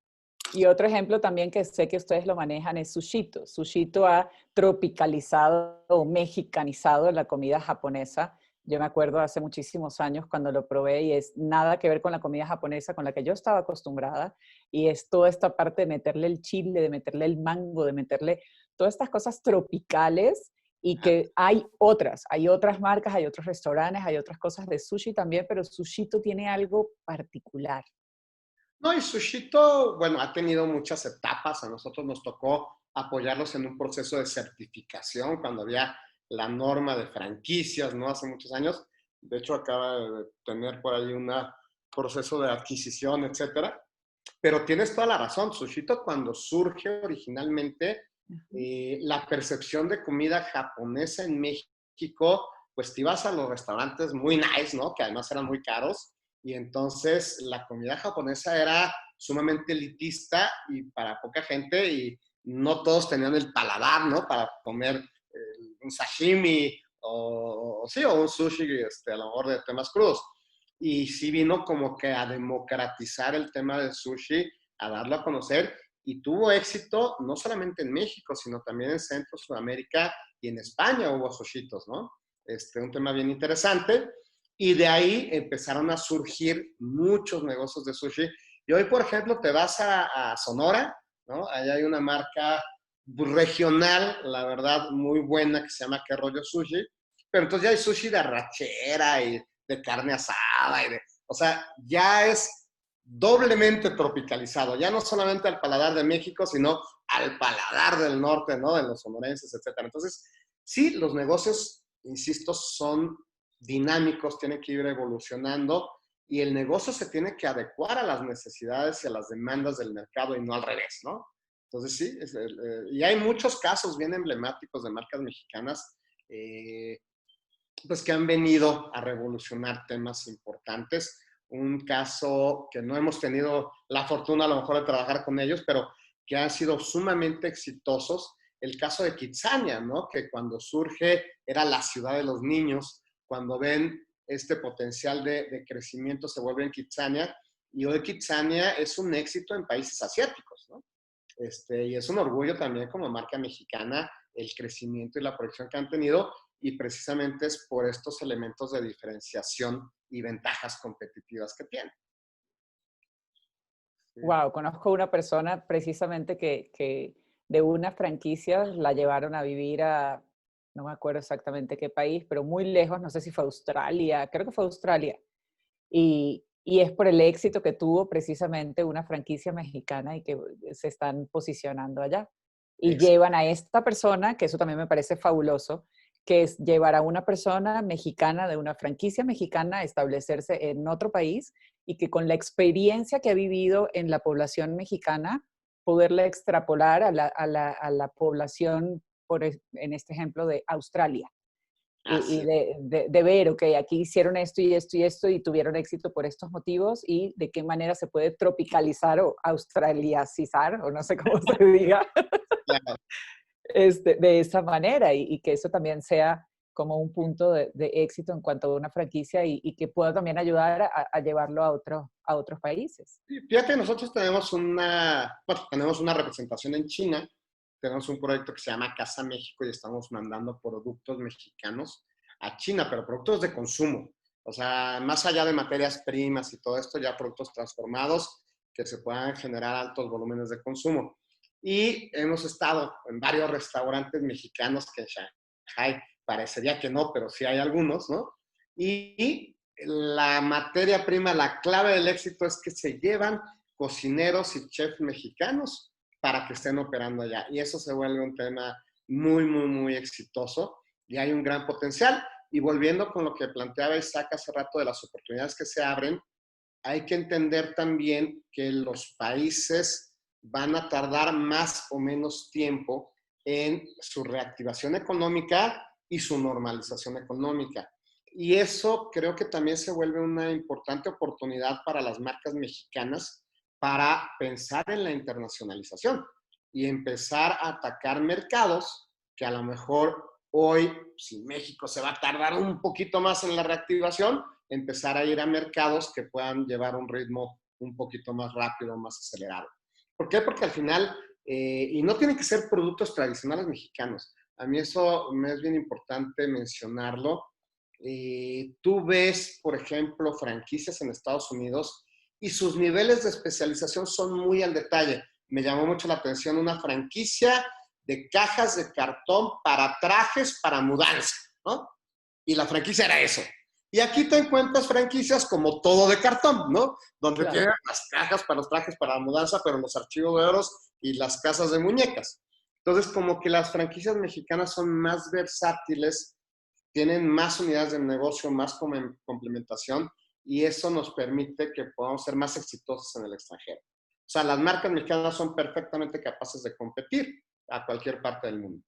Y otro ejemplo también que sé que ustedes lo manejan es Sushito. Sushito ha tropicalizado o mexicanizado la comida japonesa. Yo me acuerdo hace muchísimos años cuando lo probé y es nada que ver con la comida japonesa con la que yo estaba acostumbrada. Y es toda esta parte de meterle el chile, de meterle el mango, de meterle todas estas cosas tropicales y que hay otras marcas, hay otros restaurantes, hay otras cosas de sushi también, pero Sushito tiene algo particular. No, y Sushito, bueno, ha tenido muchas etapas. A nosotros nos tocó apoyarlos en un proceso de certificación cuando había la norma de franquicias, ¿no? Hace muchos años. De hecho, acaba de tener por ahí un proceso de adquisición, etcétera. Pero tienes toda la razón. Sushito, cuando surge originalmente, la percepción de comida japonesa en México, pues te ibas a los restaurantes muy nice, ¿no? Que además eran muy caros. Y entonces la comida japonesa era sumamente elitista y para poca gente, y no todos tenían el paladar, ¿no? Para comer un sashimi sí, o un sushi, a lo mejor de temas crudos. Y sí vino como que a democratizar el tema del sushi, a darlo a conocer, y tuvo éxito no solamente en México, sino también en Centro, Sudamérica y en España hubo sushitos, ¿no? Un tema bien interesante. Y de ahí empezaron a surgir muchos negocios de sushi. Y hoy, por ejemplo, te vas a Sonora, ¿no? Allá hay una marca regional, la verdad, muy buena, que se llama Qué Rollo Sushi. Pero entonces ya hay sushi de arrachera y de carne asada. O sea, ya es doblemente tropicalizado. Ya no solamente al paladar de México, sino al paladar del norte, ¿no? De los sonorenses, etcétera. Entonces, sí, los negocios, insisto, son dinámicos, tienen que ir evolucionando y el negocio se tiene que adecuar a las necesidades y a las demandas del mercado y no al revés, ¿no? Entonces, sí, y hay muchos casos bien emblemáticos de marcas mexicanas pues que han venido a revolucionar temas importantes. Un caso que no hemos tenido la fortuna a lo mejor de trabajar con ellos, pero que han sido sumamente exitosos. El caso de Kitsania, ¿no? Que cuando surge era la ciudad de los niños, cuando ven este potencial de crecimiento se vuelve en Kitsania, y hoy Kitsania es un éxito en países asiáticos, ¿no? Y es un orgullo también como marca mexicana el crecimiento y la proyección que han tenido, y precisamente es por estos elementos de diferenciación y ventajas competitivas que tienen. Sí. Wow, conozco una persona precisamente que de una franquicia la llevaron a vivir a, no me acuerdo exactamente qué país, pero muy lejos, no sé si fue Australia, creo que fue Australia. Y es por el éxito que tuvo precisamente una franquicia mexicana y que se están posicionando allá. Y exacto, llevan a esta persona, que eso también me parece fabuloso, que es llevar a una persona mexicana de una franquicia mexicana a establecerse en otro país y que con la experiencia que ha vivido en la población mexicana, poderla extrapolar a la población, en este ejemplo, de Australia. Y de ver, ok, aquí hicieron esto y esto y esto y tuvieron éxito por estos motivos, y de qué manera se puede tropicalizar o australiacizar, o no sé cómo se diga, claro, de esa manera, y que eso también sea como un punto de éxito en cuanto a una franquicia y que pueda también ayudar a llevarlo a otros países. Fíjate, nosotros tenemos una representación en China. Tenemos un proyecto que se llama Casa México y estamos mandando productos mexicanos a China, pero productos de consumo. O sea, más allá de materias primas y todo esto, ya productos transformados que se puedan generar altos volúmenes de consumo. Y hemos estado en varios restaurantes mexicanos que en Shanghai parecería que no, pero sí hay algunos, ¿no? Y la materia prima, la clave del éxito es que se llevan cocineros y chefs mexicanos para que estén operando allá. Y eso se vuelve un tema muy, muy, muy exitoso y hay un gran potencial. Y volviendo con lo que planteaba Isaac hace rato de las oportunidades que se abren, hay que entender también que los países van a tardar más o menos tiempo en su reactivación económica y su normalización económica. Y eso creo que también se vuelve una importante oportunidad para las marcas mexicanas para pensar en la internacionalización y empezar a atacar mercados que a lo mejor hoy, si México se va a tardar un poquito más en la reactivación, empezar a ir a mercados que puedan llevar un ritmo un poquito más rápido, más acelerado. ¿Por qué? Porque al final, y no tienen que ser productos tradicionales mexicanos, a mí eso me es bien importante mencionarlo. Tú ves, por ejemplo, franquicias en Estados Unidos y sus niveles de especialización son muy al detalle. Me llamó mucho la atención una franquicia de cajas de cartón para trajes para mudanza, ¿no? Y la franquicia era eso. Y aquí te encuentras franquicias como Todo de Cartón, ¿no? Donde claro, tienen las cajas para los trajes para la mudanza, pero los archivos de oros y las casas de muñecas. Entonces, como que las franquicias mexicanas son más versátiles tienen más unidades de negocio, más complementación, y eso nos permite que podamos ser más exitosos en el extranjero. O sea, las marcas mexicanas son perfectamente capaces de competir a cualquier parte del mundo.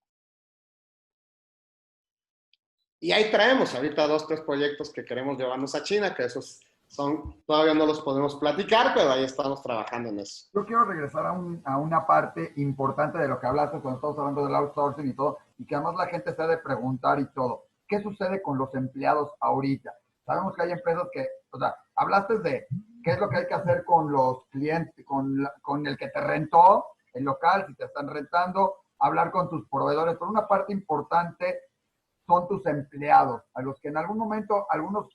Y ahí traemos ahorita 2, 3 proyectos que queremos llevarnos a China, que esos todavía no los podemos platicar, pero ahí estamos trabajando en eso. Yo quiero regresar a una parte importante de lo que hablaste cuando estamos hablando del outsourcing y todo, y que además la gente se ha de preguntar y todo. ¿Qué sucede con los empleados ahorita? Sabemos que hay empresas que, o sea, hablaste de qué es lo que hay que hacer con los clientes, con el que te rentó el local, si te están rentando, hablar con tus proveedores, pero una parte importante son tus empleados, a los que en algún momento algunos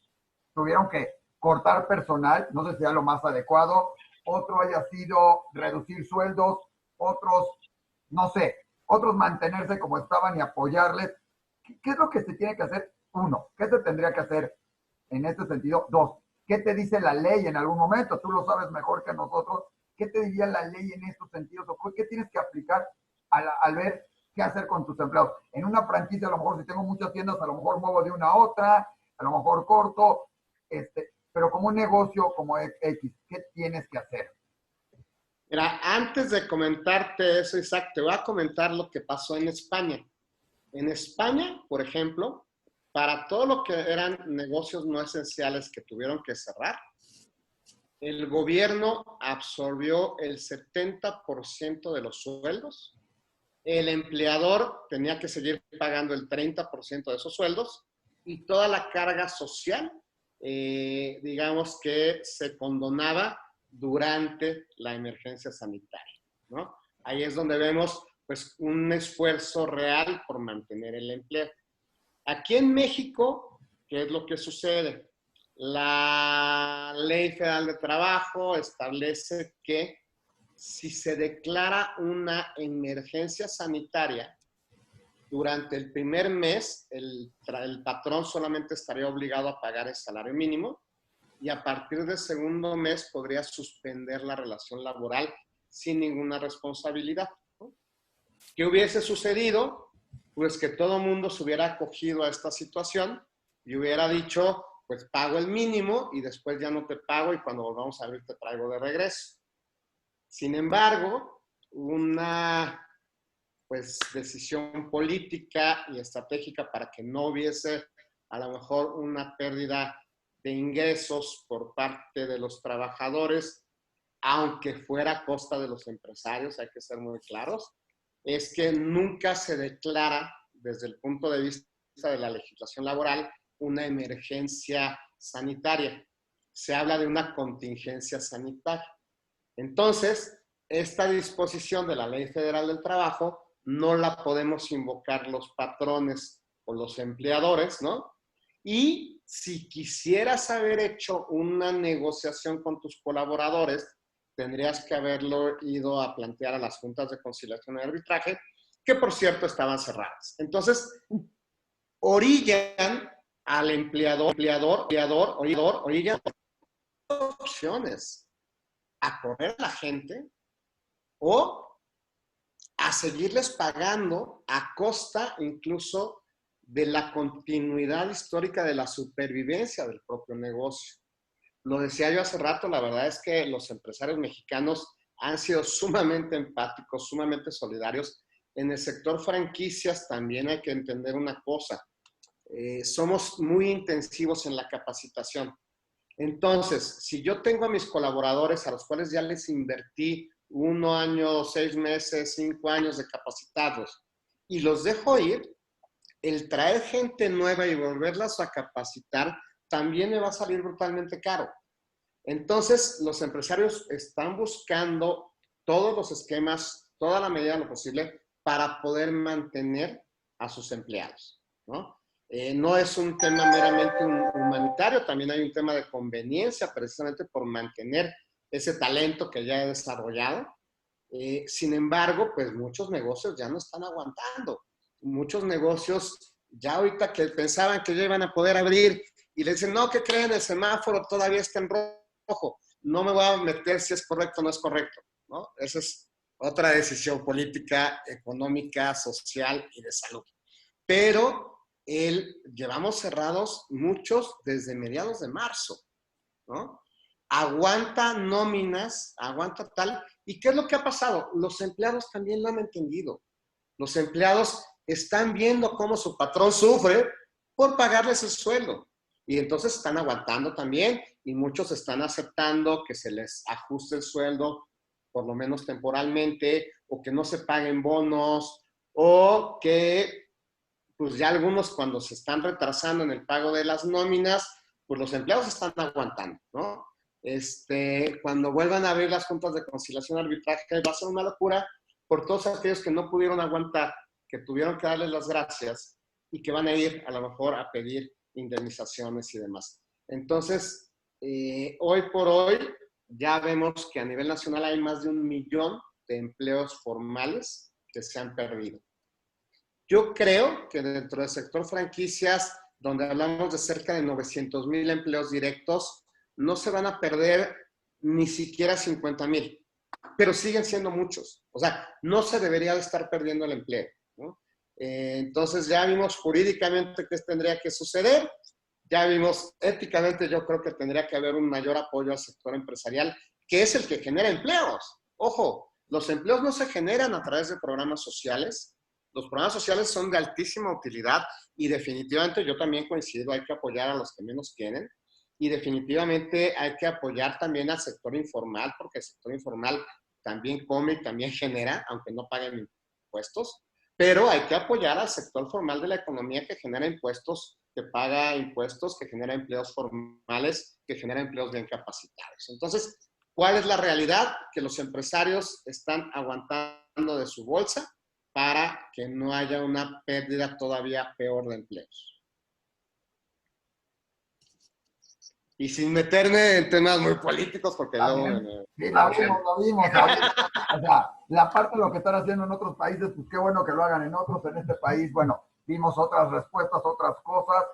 tuvieron que cortar personal, no sé si sea lo más adecuado, otro haya sido reducir sueldos, otros, no sé, otros mantenerse como estaban y apoyarles. ¿Qué es lo que se tiene que hacer? Uno, ¿qué se tendría que hacer en este sentido? Dos, ¿qué te dice la ley en algún momento? Tú lo sabes mejor que nosotros. ¿Qué te diría la ley en estos sentidos? ¿O qué tienes que aplicar al ver qué hacer con tus empleados? En una franquicia, a lo mejor si tengo muchas tiendas, a lo mejor muevo de una a otra, a lo mejor corto, pero como un negocio como X, ¿qué tienes que hacer? Mira, antes de comentarte eso, Isaac, te voy a comentar lo que pasó en España. En España, por ejemplo, para todo lo que eran negocios no esenciales que tuvieron que cerrar, el gobierno absorbió el 70% de los sueldos, el empleador tenía que seguir pagando el 30% de esos sueldos y toda la carga social, digamos que se condonaba durante la emergencia sanitaria, ¿no? Ahí es donde vemos pues un esfuerzo real por mantener el empleo. Aquí en México, ¿qué es lo que sucede? La Ley Federal de Trabajo establece que si se declara una emergencia sanitaria, durante el primer mes el patrón solamente estaría obligado a pagar el salario mínimo y a partir del segundo mes podría suspender la relación laboral sin ninguna responsabilidad, ¿no? ¿Qué hubiese sucedido? Pues que todo el mundo se hubiera acogido a esta situación y hubiera dicho, pues pago el mínimo y después ya no te pago y cuando volvamos a abrir te traigo de regreso. Sin embargo, una pues, decisión política y estratégica para que no hubiese a lo mejor una pérdida de ingresos por parte de los trabajadores, aunque fuera a costa de los empresarios, hay que ser muy claros, es que nunca se declara desde el punto de vista de la legislación laboral una emergencia sanitaria. Se habla de una contingencia sanitaria. Entonces, esta disposición de la Ley Federal del Trabajo no la podemos invocar los patrones o los empleadores, ¿no? Y si quisieras haber hecho una negociación con tus colaboradores, tendrías que haberlo ido a plantear a las juntas de conciliación y arbitraje, que por cierto estaban cerradas. Entonces, orillan al orillan opciones: a correr a la gente o a seguirles pagando a costa incluso de la continuidad histórica de la supervivencia del propio negocio. Lo decía yo hace rato, la verdad es que los empresarios mexicanos han sido sumamente empáticos, sumamente solidarios. En el sector franquicias también hay que entender una cosa. Somos muy intensivos en la capacitación. Entonces, si yo tengo a mis colaboradores a los cuales ya les invertí 1 año, 6 meses, 5 años de capacitarlos y los dejo ir, el traer gente nueva y volverlas a capacitar también me va a salir brutalmente caro. Entonces, los empresarios están buscando todos los esquemas, toda la medida de lo posible para poder mantener a sus empleados, ¿no? No es un tema meramente humanitario, también hay un tema de conveniencia precisamente por mantener ese talento que ya he desarrollado. Sin embargo, pues muchos negocios ya no están aguantando. Muchos negocios ya ahorita que pensaban que ya iban a poder abrir y le dicen, no, ¿qué creen? El semáforo todavía está en rojo. No me voy a meter si es correcto o no es correcto, ¿no? Esa es otra decisión política, económica, social y de salud. Pero llevamos cerrados muchos desde mediados de marzo, ¿no? Aguanta nóminas, aguanta tal. ¿Y qué es lo que ha pasado? Los empleados también lo han entendido. Los empleados están viendo cómo su patrón sufre por pagarles el sueldo. Y entonces están aguantando también y muchos están aceptando que se les ajuste el sueldo, por lo menos temporalmente, o que no se paguen bonos, o que pues ya algunos cuando se están retrasando en el pago de las nóminas, pues los empleados están aguantando, ¿no? Cuando vuelvan a abrir las juntas de conciliación y arbitraje, va a ser una locura por todos aquellos que no pudieron aguantar, que tuvieron que darles las gracias y que van a ir a lo mejor a pedir indemnizaciones y demás. Entonces, hoy por hoy, ya vemos que a nivel nacional hay más de 1 millón de empleos formales que se han perdido. Yo creo que dentro del sector franquicias, donde hablamos de cerca de 900,000 empleos directos, no se van a perder ni siquiera 50,000, pero siguen siendo muchos. O sea, no se debería de estar perdiendo el empleo, ¿no? Entonces ya vimos jurídicamente qué tendría que suceder, ya vimos éticamente, yo creo que tendría que haber un mayor apoyo al sector empresarial, que es el que genera empleos. Ojo, los empleos no se generan a través de programas sociales. Los programas sociales son de altísima utilidad y definitivamente yo también coincido, hay que apoyar a los que menos quieren y definitivamente hay que apoyar también al sector informal, porque el sector informal también come y también genera, aunque no paguen impuestos, pero hay que apoyar al sector formal de la economía que genera impuestos, que paga impuestos, que genera empleos formales, que genera empleos bien capacitados. Entonces, ¿cuál es la realidad? Que los empresarios están aguantando de su bolsa para que no haya una pérdida todavía peor de empleos. Y sin meterme en temas muy políticos, porque luego... Sí, lo vimos. O sea, la parte de lo que están haciendo en otros países, pues qué bueno que lo hagan en otros. En este país, bueno, vimos otras respuestas, otras cosas.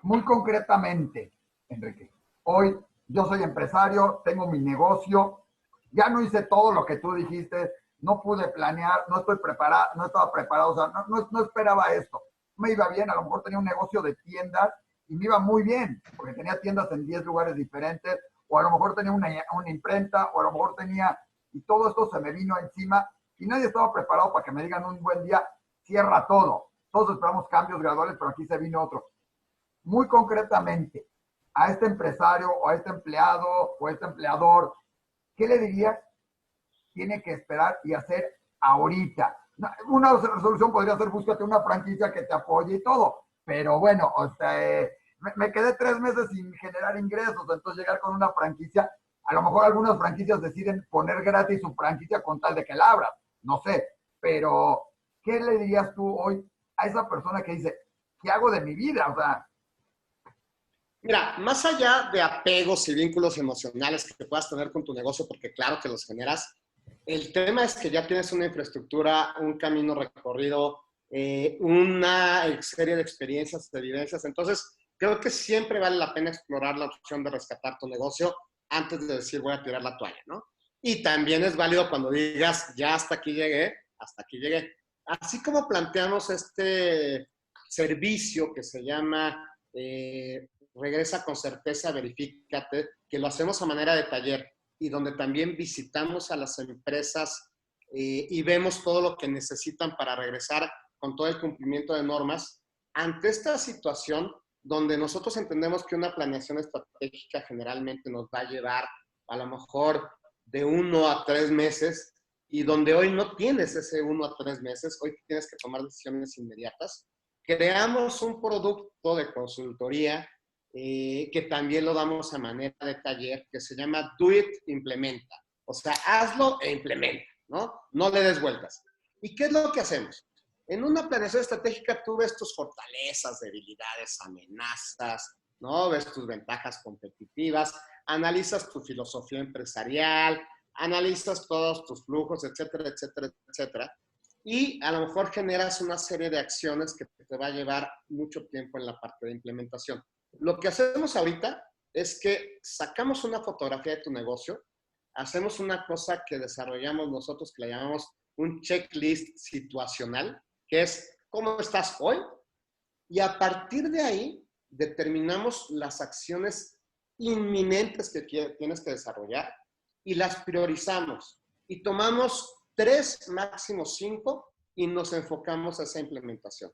Muy concretamente, Enrique, hoy yo soy empresario, tengo mi negocio, ya no hice todo lo que tú dijiste, no pude planear, no estoy preparado, no estaba preparado, o sea, no esperaba esto. Me iba bien, a lo mejor tenía un negocio de tiendas y me iba muy bien, porque tenía tiendas en 10 lugares diferentes, o a lo mejor tenía una imprenta, o a lo mejor tenía, y todo esto se me vino encima, y nadie estaba preparado para que me digan un buen día, cierra todo. Todos esperamos cambios graduales, pero aquí se vino otro. Muy concretamente, a este empresario, o a este empleado, o a este empleador, ¿qué le dirías? Tiene que esperar y hacer ahorita. Una resolución podría ser búscate una franquicia que te apoye y todo, pero bueno, o sea, me quedé 3 meses sin generar ingresos, entonces llegar con una franquicia, a lo mejor algunas franquicias deciden poner gratis su franquicia con tal de que la abras, no sé, pero ¿qué le dirías tú hoy a esa persona que dice, ¿qué hago de mi vida? O sea, mira, más allá de apegos y vínculos emocionales que puedas tener con tu negocio, porque claro que los generas, el tema es que ya tienes una infraestructura, un camino recorrido, una serie de experiencias, de vivencias. Entonces, creo que siempre vale la pena explorar la opción de rescatar tu negocio antes de decir voy a tirar la toalla, ¿no? Y también es válido cuando digas ya hasta aquí llegué, hasta aquí llegué. Así como planteamos este servicio que se llama Regresa con certeza, verifícate, que lo hacemos a manera de taller y donde también visitamos a las empresas y vemos todo lo que necesitan para regresar con todo el cumplimiento de normas. Ante esta situación, donde nosotros entendemos que una planeación estratégica generalmente nos va a llevar a lo mejor de 1 a 3 meses y donde hoy no tienes ese 1 a 3 meses, hoy tienes que tomar decisiones inmediatas, creamos un producto de consultoría que también lo damos a manera de taller, que se llama Do It, Implementa. O sea, hazlo e implementa, ¿no? No le des vueltas. ¿Y qué es lo que hacemos? En una planeación estratégica tú ves tus fortalezas, debilidades, amenazas, ¿no? Ves tus ventajas competitivas, analizas tu filosofía empresarial, analizas todos tus flujos, etcétera, etcétera, etcétera. Y a lo mejor generas una serie de acciones que te va a llevar mucho tiempo en la parte de implementación. Lo que hacemos ahorita es que sacamos una fotografía de tu negocio, hacemos una cosa que desarrollamos nosotros que la llamamos un checklist situacional, que es ¿cómo estás hoy? Y a partir de ahí determinamos las acciones inminentes que tienes que desarrollar y las priorizamos. Y tomamos 3, máximo 5, y nos enfocamos a esa implementación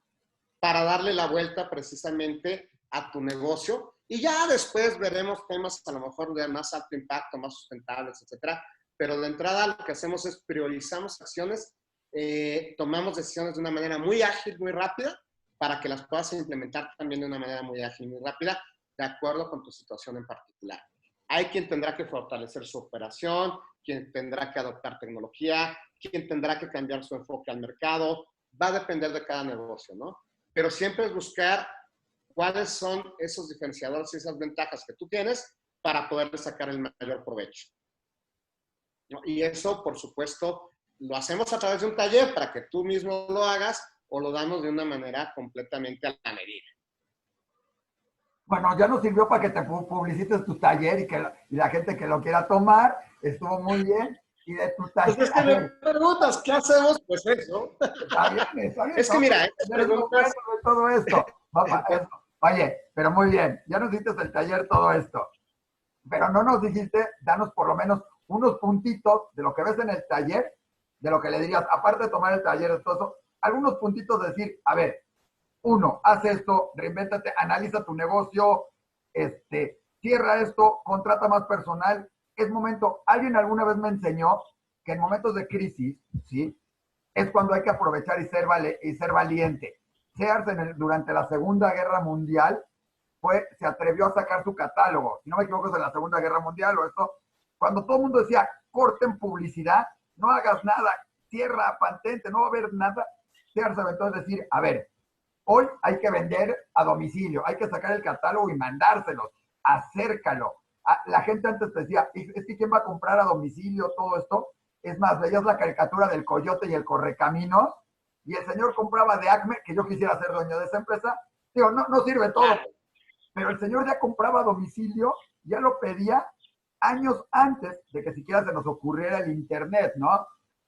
para darle la vuelta precisamente a tu negocio. Y ya después veremos temas a lo mejor de más alto impacto, más sustentables, etcétera. Pero de entrada lo que hacemos es priorizamos acciones, tomamos decisiones de una manera muy ágil, muy rápida, para que las puedas implementar también de una manera muy ágil, muy rápida, de acuerdo con tu situación en particular. Hay quien tendrá que fortalecer su operación, quien tendrá que adoptar tecnología, quien tendrá que cambiar su enfoque al mercado. Va a depender de cada negocio, ¿no? Pero siempre es buscar cuáles son esos diferenciadores y esas ventajas que tú tienes para poder sacar el mayor provecho, ¿no? Y eso, por supuesto, lo hacemos a través de un taller para que tú mismo lo hagas, o lo damos de una manera completamente a la medida. Bueno, ya nos sirvió para que te publicites tu taller y la gente que lo quiera tomar, estuvo muy bien. Y de tu taller... Pues es que me preguntas, ¿qué hacemos? Pues eso. Está bien, está bien. Es que mira, de todo esto. Oye, pero muy bien, ya nos diste el taller todo esto. Pero no nos dijiste, danos por lo menos unos puntitos de lo que ves en el taller, de lo que le dirías, aparte de tomar el taller de todo eso, algunos puntitos de decir, a ver, 1, haz esto, reinvéntate, analiza tu negocio, cierra esto, contrata más personal. Es momento, alguien alguna vez me enseñó que en momentos de crisis, ¿sí? Es cuando hay que aprovechar y ser valiente. Sears durante la Segunda Guerra Mundial se atrevió a sacar su catálogo. Si no me equivoco, es de la Segunda Guerra Mundial o esto. Cuando todo el mundo decía, corten publicidad, no hagas nada, cierra, patente, no va a haber nada, Sears se aventó a decir, a ver, hoy hay que vender a domicilio, hay que sacar el catálogo y mandárselos, acércalo. La gente antes decía, es que ¿quién va a comprar a domicilio todo esto? Es más, veías la caricatura del coyote y el correcaminos, y el señor compraba de Acme, que yo quisiera ser dueño de esa empresa. Digo, no sirve todo, pero el señor ya compraba a domicilio, ya lo pedía años antes de que siquiera se nos ocurriera el internet, ¿no?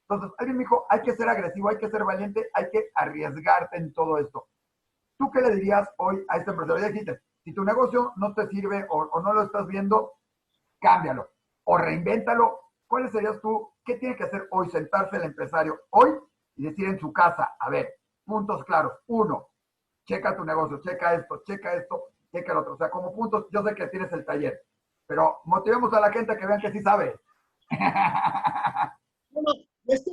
Entonces, alguien me dijo, hay que ser agresivo, hay que ser valiente, hay que arriesgarte en todo esto. ¿Tú qué le dirías hoy a este empresario? Ya dijiste, si tu negocio no te sirve o no lo estás viendo, cámbialo o reinvéntalo. ¿Cuáles serías tú? ¿Qué tiene que hacer hoy sentarse el empresario hoy y decir en su casa, a ver, puntos claros? 1, checa tu negocio, checa esto, checa el otro. O sea, como puntos, yo sé que tienes el taller, pero motivemos a la gente a que vean que sí sabe. Bueno,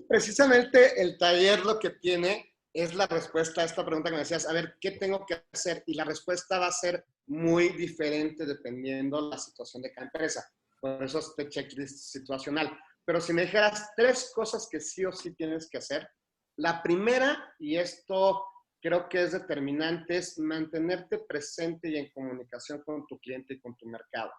precisamente el taller lo que tiene es la respuesta a esta pregunta que me decías, a ver, ¿qué tengo que hacer? Y la respuesta va a ser muy diferente dependiendo la situación de cada empresa. Por eso este checklist situacional. Pero si me dijeras 3 cosas que sí o sí tienes que hacer, la primera, y esto creo que es determinante, es mantenerte presente y en comunicación con tu cliente y con tu mercado.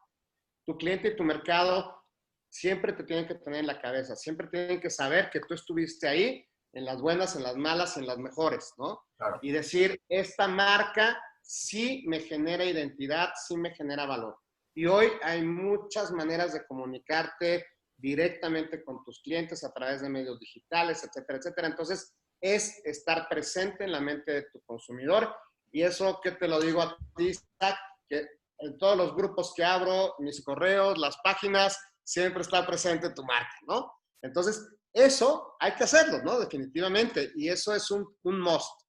Tu cliente y tu mercado siempre te tienen que tener en la cabeza, siempre tienen que saber que tú estuviste ahí, en las buenas, en las malas, en las mejores, ¿no? Claro. Y decir, esta marca sí me genera identidad, sí me genera valor. Y hoy hay muchas maneras de comunicarte directamente con tus clientes a través de medios digitales, etcétera, etcétera. Entonces, es estar presente en la mente de tu consumidor. Y eso que te lo digo a ti, Isaac, que en todos los grupos que abro, mis correos, las páginas, siempre está presente tu marca, ¿no? Entonces, eso hay que hacerlo, ¿no? Definitivamente. Y eso es un must.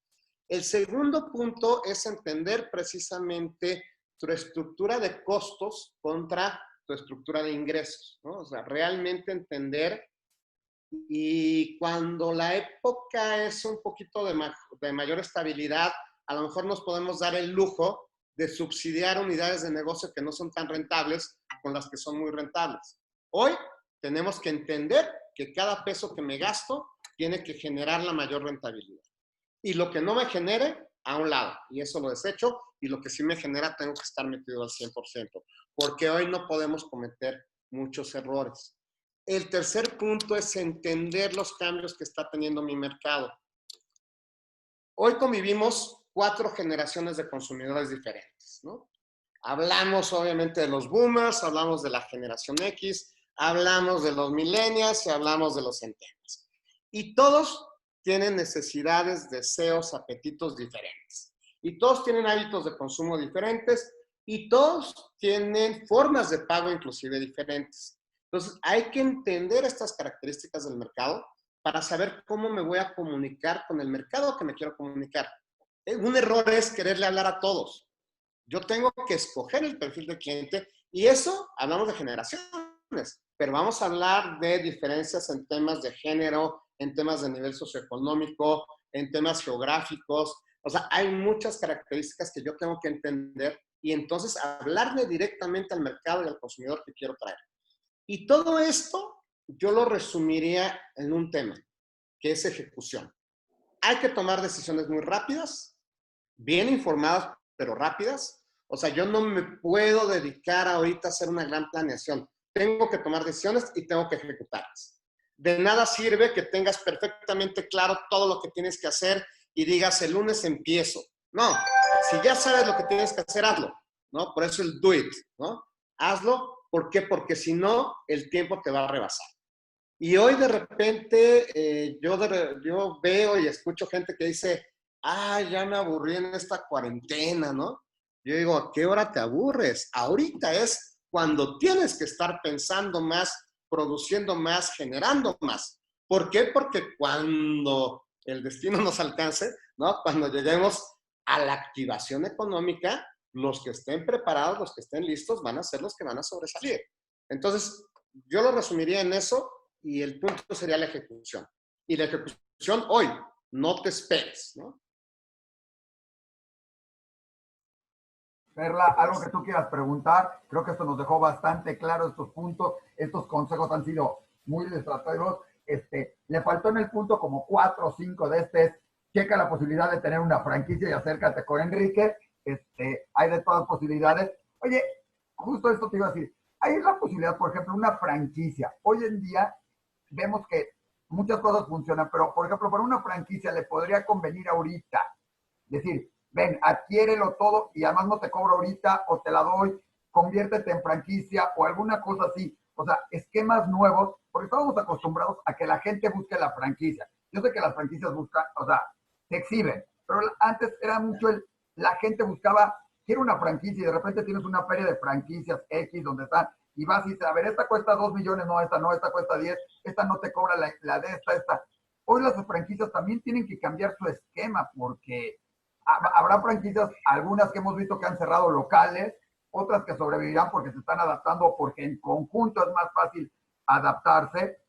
El segundo punto es entender precisamente tu estructura de costos contra tu estructura de ingresos, ¿no? O sea, realmente entender. Y cuando la época es un poquito de mayor estabilidad, a lo mejor nos podemos dar el lujo de subsidiar unidades de negocio que no son tan rentables con las que son muy rentables. Hoy tenemos que entender que cada peso que me gasto tiene que generar la mayor rentabilidad. Y lo que no me genere, a un lado. Y eso lo desecho. Y lo que sí me genera, tengo que estar metido al 100%. Porque hoy no podemos cometer muchos errores. El tercer punto es entender los cambios que está teniendo mi mercado. Hoy convivimos 4 generaciones de consumidores diferentes, ¿no? Hablamos obviamente de los boomers, hablamos de la generación X, hablamos de los millennials y hablamos de los centennials. Y todos tienen necesidades, deseos, apetitos diferentes. Y todos tienen hábitos de consumo diferentes y todos tienen formas de pago inclusive diferentes. Entonces, hay que entender estas características del mercado para saber cómo me voy a comunicar con el mercado que me quiero comunicar. Un error es quererle hablar a todos. Yo tengo que escoger el perfil de cliente y eso hablamos de generaciones, pero vamos a hablar de diferencias en temas de género, en temas de nivel socioeconómico, en temas geográficos. O sea, hay muchas características que yo tengo que entender y entonces hablarle directamente al mercado y al consumidor que quiero traer. Y todo esto yo lo resumiría en un tema, que es ejecución. Hay que tomar decisiones muy rápidas, bien informadas, pero rápidas. O sea, yo no me puedo dedicar ahorita a hacer una gran planeación. Tengo que tomar decisiones y tengo que ejecutarlas. De nada sirve que tengas perfectamente claro todo lo que tienes que hacer y digas, el lunes empiezo. No, si ya sabes lo que tienes que hacer, hazlo, ¿no? Por eso el do it, ¿no? Hazlo. ¿Por qué? Porque si no, el tiempo te va a rebasar. Y hoy de repente yo veo y escucho gente que dice, ya me aburrí en esta cuarentena, ¿no? Yo digo, ¿a qué hora te aburres? Ahorita es cuando tienes que estar pensando más, produciendo más, generando más. ¿Por qué? Porque cuando el destino nos alcance, ¿no? Cuando lleguemos a la activación económica, los que estén preparados, los que estén listos, van a ser los que van a sobresalir. Entonces, yo lo resumiría en eso y el punto sería la ejecución. Y la ejecución hoy, no te esperes, ¿no? Perla, algo que tú quieras preguntar, creo que esto nos dejó bastante claro estos puntos, estos consejos han sido muy ilustrativos. Le faltó en el punto como 4 o 5 de checa la posibilidad de tener una franquicia y acércate con Enrique, hay de todas posibilidades. Oye, justo esto te iba a decir, hay la posibilidad, por ejemplo, una franquicia. Hoy en día vemos que muchas cosas funcionan, pero por ejemplo, para una franquicia le podría convenir ahorita decir, ven, adquiérelo todo y además no te cobro ahorita o te la doy, conviértete en franquicia o alguna cosa así. O sea, esquemas nuevos, porque estábamos acostumbrados a que la gente busque la franquicia. Yo sé que las franquicias buscan, o sea, se exhiben, pero antes era mucho la gente buscaba, quiero una franquicia y de repente tienes una feria de franquicias X donde están y vas y dices, a ver, esta cuesta 2 millones, no, esta cuesta 10, esta no te cobra la de esta. Hoy las franquicias también tienen que cambiar su esquema porque habrá franquicias, algunas que hemos visto que han cerrado locales, otras que sobrevivirán porque se están adaptando, porque en conjunto es más fácil adaptarse,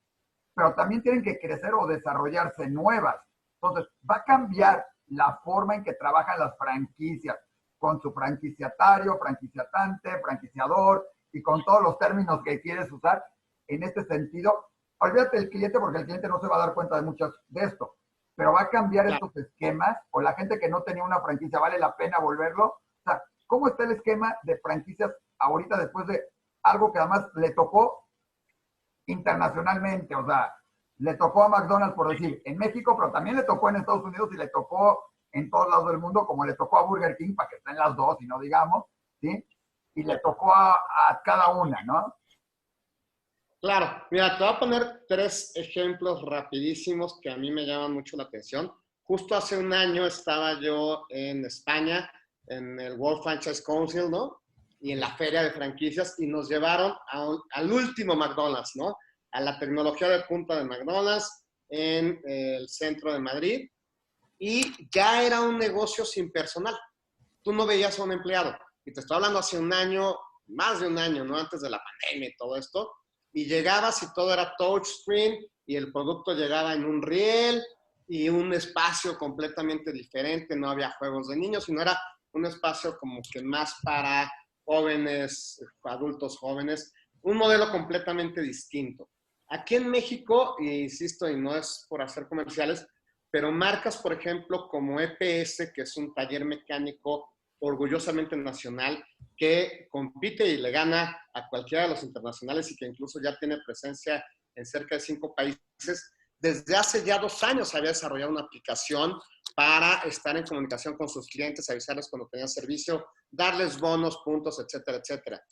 pero también tienen que crecer o desarrollarse nuevas. Entonces, va a cambiar la forma en que trabajan las franquicias, con su franquiciatario, franquiciatante, franquiciador, y con todos los términos que quieres usar en este sentido. Olvídate del cliente porque el cliente no se va a dar cuenta de muchas de esto, pero va a cambiar estos esquemas, o la gente que no tenía una franquicia, ¿vale la pena volverlo? O sea, ¿cómo está el esquema de franquicias ahorita después de algo que además le tocó internacionalmente? O sea, le tocó a McDonald's, por decir, en México, pero también le tocó en Estados Unidos y le tocó en todos lados del mundo, como le tocó a Burger King, para que estén las dos y no digamos, ¿sí? Y le tocó a cada una, ¿no? Claro, mira, te voy a poner 3 ejemplos rapidísimos que a mí me llaman mucho la atención. Justo hace un año estaba yo en España, en el World Franchise Council, ¿no? Y en la feria de franquicias y nos llevaron al último McDonald's, ¿no? A la tecnología de punta de McDonald's en el centro de Madrid y ya era un negocio sin personal. Tú no veías a un empleado. Y te estoy hablando hace un año, más de un año, ¿no? Antes de la pandemia y todo esto. Y llegabas y todo era touchscreen y el producto llegaba en un riel y un espacio completamente diferente. No había juegos de niños, sino era un espacio como que más para jóvenes, adultos jóvenes. Un modelo completamente distinto. Aquí en México, insisto, y no es por hacer comerciales, pero marcas, por ejemplo, como EPS, que es un taller mecánico orgullosamente nacional, que compite y le gana a cualquiera de los internacionales y que incluso ya tiene presencia en cerca de 5 países. Desde hace ya 2 años había desarrollado una aplicación para estar en comunicación con sus clientes, avisarles cuando tenían servicio, darles bonos, puntos, etcétera, etcétera.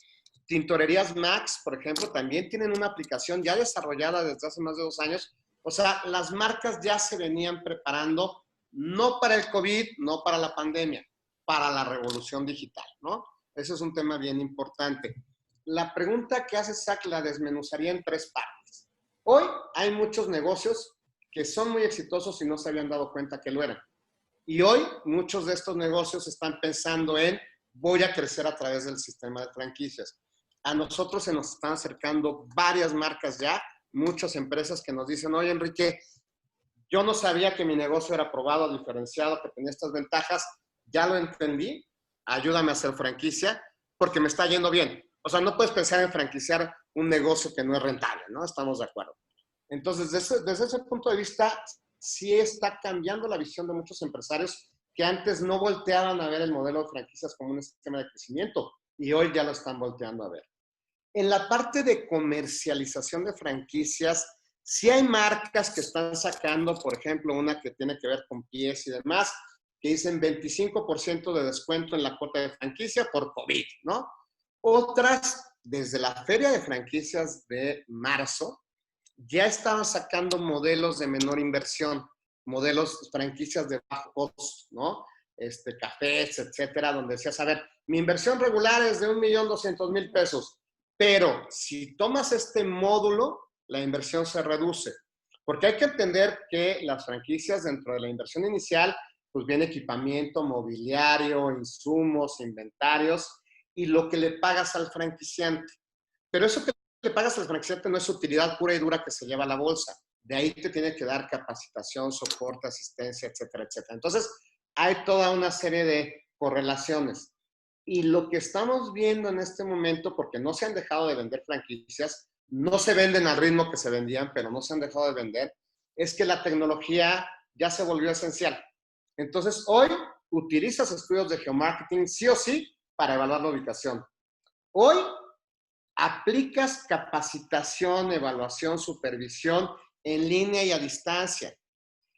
Tintorerías Max, por ejemplo, también tienen una aplicación ya desarrollada desde hace más de 2 años O sea, las marcas ya se venían preparando, no para el COVID, no para la pandemia, para la revolución digital, ¿no? Eso es un tema bien importante. La pregunta que hace Zach la desmenuzaría en 3 partes. Hoy hay muchos negocios que son muy exitosos y no se habían dado cuenta que lo eran. Y hoy muchos de estos negocios están pensando en voy a crecer a través del sistema de franquicias. A nosotros se nos están acercando varias marcas ya, muchas empresas que nos dicen, oye Enrique, yo no sabía que mi negocio era probado, diferenciado, que tenía estas ventajas, ya lo entendí, ayúdame a hacer franquicia porque me está yendo bien. O sea, no puedes pensar en franquiciar un negocio que no es rentable, ¿no? Estamos de acuerdo. Entonces, desde ese punto de vista, sí está cambiando la visión de muchos empresarios que antes no volteaban a ver el modelo de franquicias como un esquema de crecimiento y hoy ya lo están volteando a ver. En la parte de comercialización de franquicias, sí hay marcas que están sacando, por ejemplo, una que tiene que ver con pies y demás, que dicen 25% de descuento en la cuota de franquicia por COVID, ¿no? Otras, desde la feria de franquicias de marzo, ya estaban sacando modelos de menor inversión, modelos, franquicias de bajo costo, ¿no? Cafés, etcétera, donde decías, a ver, mi inversión regular es de 1.200.000 pesos, pero si tomas este módulo, la inversión se reduce. Porque hay que entender que las franquicias dentro de la inversión inicial, pues viene equipamiento, mobiliario, insumos, inventarios y lo que le pagas al franquiciante. Pero eso que le pagas al franquiciante no es utilidad pura y dura que se lleva a la bolsa. De ahí te tiene que dar capacitación, soporte, asistencia, etcétera, etcétera. Entonces, hay toda una serie de correlaciones. Y lo que estamos viendo en este momento, porque no se han dejado de vender franquicias, no se venden al ritmo que se vendían, pero no se han dejado de vender, es que la tecnología ya se volvió esencial. Entonces, hoy utilizas estudios de geomarketing sí o sí para evaluar la ubicación. Hoy aplicas capacitación, evaluación, supervisión en línea y a distancia.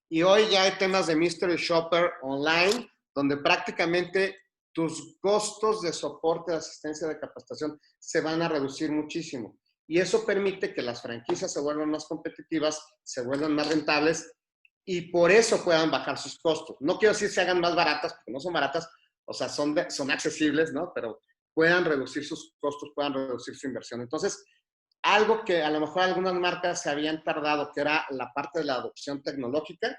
Y hoy ya hay temas de Mystery Shopper online, donde prácticamente tus costos de soporte, de asistencia, de capacitación se van a reducir muchísimo. Y eso permite que las franquicias se vuelvan más competitivas, se vuelvan más rentables y por eso puedan bajar sus costos. No quiero decir se hagan más baratas, porque no son baratas, o sea, son accesibles, ¿no? Pero puedan reducir sus costos, puedan reducir su inversión. Entonces, algo que a lo mejor algunas marcas se habían tardado, que era la parte de la adopción tecnológica,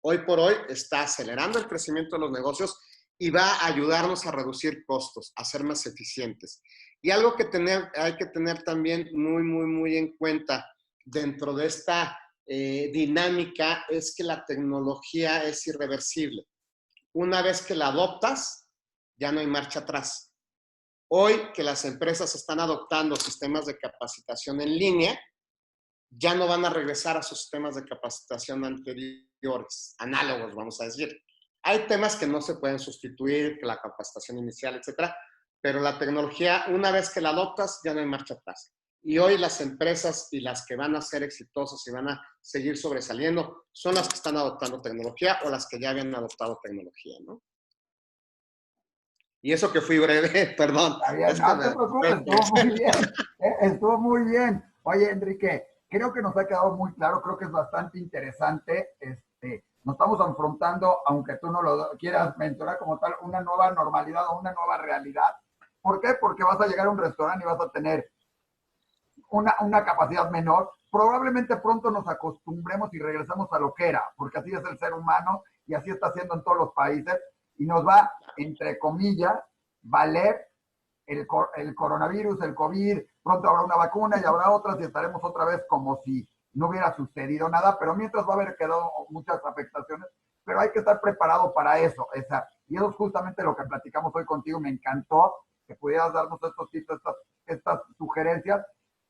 hoy por hoy está acelerando el crecimiento de los negocios y va a ayudarnos a reducir costos, a ser más eficientes. Y algo que hay que tener también muy en cuenta dentro de esta dinámica es que la tecnología es irreversible. Una vez que la adoptas, ya no hay marcha atrás. Hoy que las empresas están adoptando sistemas de capacitación en línea, ya no van a regresar a sus sistemas de capacitación anteriores, análogos, vamos a decir. Hay temas que no se pueden sustituir, que la capacitación inicial, etcétera, pero la tecnología, una vez que la adoptas, ya no hay marcha atrás. Y hoy las empresas y las que van a ser exitosas y van a seguir sobresaliendo son las que están adoptando tecnología o las que ya habían adoptado tecnología, ¿no? Y eso que fui breve, perdón. Bien, no te preocupes, estuvo muy bien. Estuvo muy bien. Oye, Enrique, creo que nos ha quedado muy claro, creo que es bastante interesante. Nos estamos afrontando, aunque tú no lo quieras mencionar como tal, una nueva normalidad o una nueva realidad. ¿Por qué? Porque vas a llegar a un restaurante y vas a tener una capacidad menor. Probablemente pronto nos acostumbremos y regresemos a lo que era, porque así es el ser humano y así está haciendo en todos los países. Y nos va, entre comillas, valer el coronavirus, el COVID, pronto habrá una vacuna y habrá otras y estaremos otra vez como si no hubiera sucedido nada, pero mientras va a haber quedado muchas afectaciones, pero hay que estar preparado para eso. Y eso es justamente lo que platicamos hoy contigo. Me encantó que pudieras darnos estos tips, estas sugerencias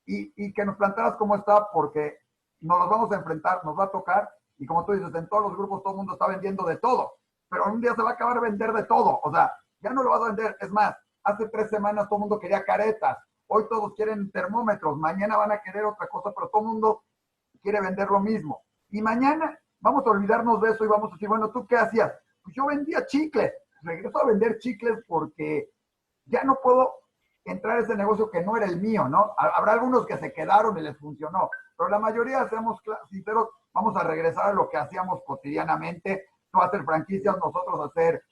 y que nos plantearas cómo está, porque nos los vamos a enfrentar, nos va a tocar y como tú dices, en todos los grupos todo el mundo está vendiendo de todo. Pero un día se va a acabar de vender de todo. O sea, ya no lo vas a vender. Es más, hace 3 semanas todo el mundo quería caretas. Hoy todos quieren termómetros. Mañana van a querer otra cosa, pero todo el mundo quiere vender lo mismo. Y mañana vamos a olvidarnos de eso y vamos a decir, bueno, ¿tú qué hacías? Pues yo vendía chicles. Regreso a vender chicles porque ya no puedo entrar a ese negocio que no era el mío, ¿no? Habrá algunos que se quedaron y les funcionó, pero la mayoría, seamos sinceros, vamos a regresar a lo que hacíamos cotidianamente, tú a hacer franquicias, nosotros a hacer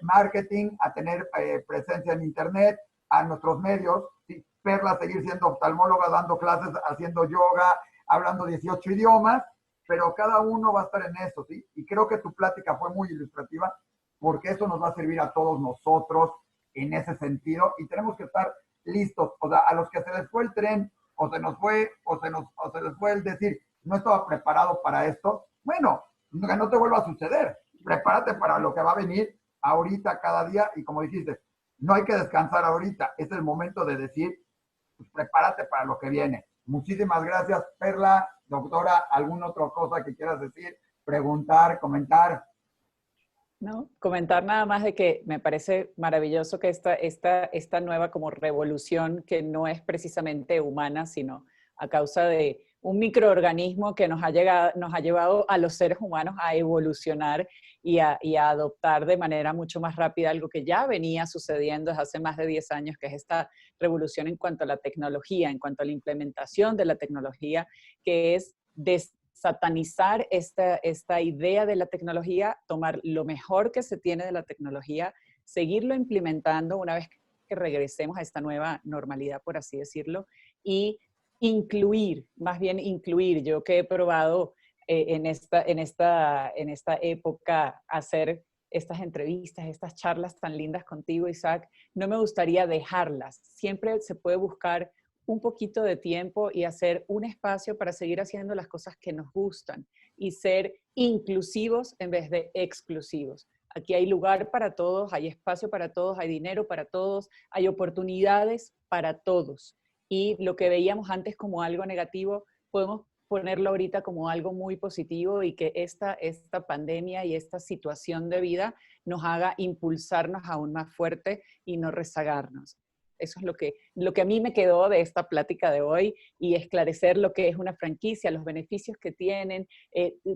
marketing, a tener presencia en internet, a nuestros medios, ¿sí? Perla seguir siendo oftalmóloga, dando clases, haciendo yoga, hablando 18 idiomas, pero cada uno va a estar en eso, ¿sí? Y creo que tu plática fue muy ilustrativa, porque eso nos va a servir a todos nosotros en ese sentido, y tenemos que estar listos. O sea, a los que se les fue el tren, o se nos fue, o se les fue el decir, no estaba preparado para esto, bueno, que no te vuelva a suceder. Prepárate para lo que va a venir ahorita, cada día, y como dijiste, no hay que descansar ahorita, es el momento de decir, pues prepárate para lo que viene. Muchísimas gracias, Perla. Doctora, ¿alguna otra cosa que quieras decir, preguntar, comentar? No, comentar nada más de que me parece maravilloso que esta nueva como revolución que no es precisamente humana, sino a causa de un microorganismo que nos ha llevado a los seres humanos a evolucionar y a adoptar de manera mucho más rápida algo que ya venía sucediendo desde hace más de 10 años, que es esta revolución en cuanto a la tecnología, en cuanto a la implementación de la tecnología, que es satanizar esta idea de la tecnología, tomar lo mejor que se tiene de la tecnología, seguirlo implementando una vez que regresemos a esta nueva normalidad, por así decirlo, y incluir, más bien incluir. Yo que he probado en esta época hacer estas entrevistas, estas charlas tan lindas contigo, Isaac, no me gustaría dejarlas. Siempre se puede buscar un poquito de tiempo y hacer un espacio para seguir haciendo las cosas que nos gustan y ser inclusivos en vez de exclusivos. Aquí hay lugar para todos, hay espacio para todos, hay dinero para todos, hay oportunidades para todos. Y lo que veíamos antes como algo negativo, podemos ponerlo ahorita como algo muy positivo y que esta pandemia y esta situación de vida nos haga impulsarnos aún más fuerte y no rezagarnos. Eso es lo que a mí me quedó de esta plática de hoy, y esclarecer lo que es una franquicia, los beneficios que tienen,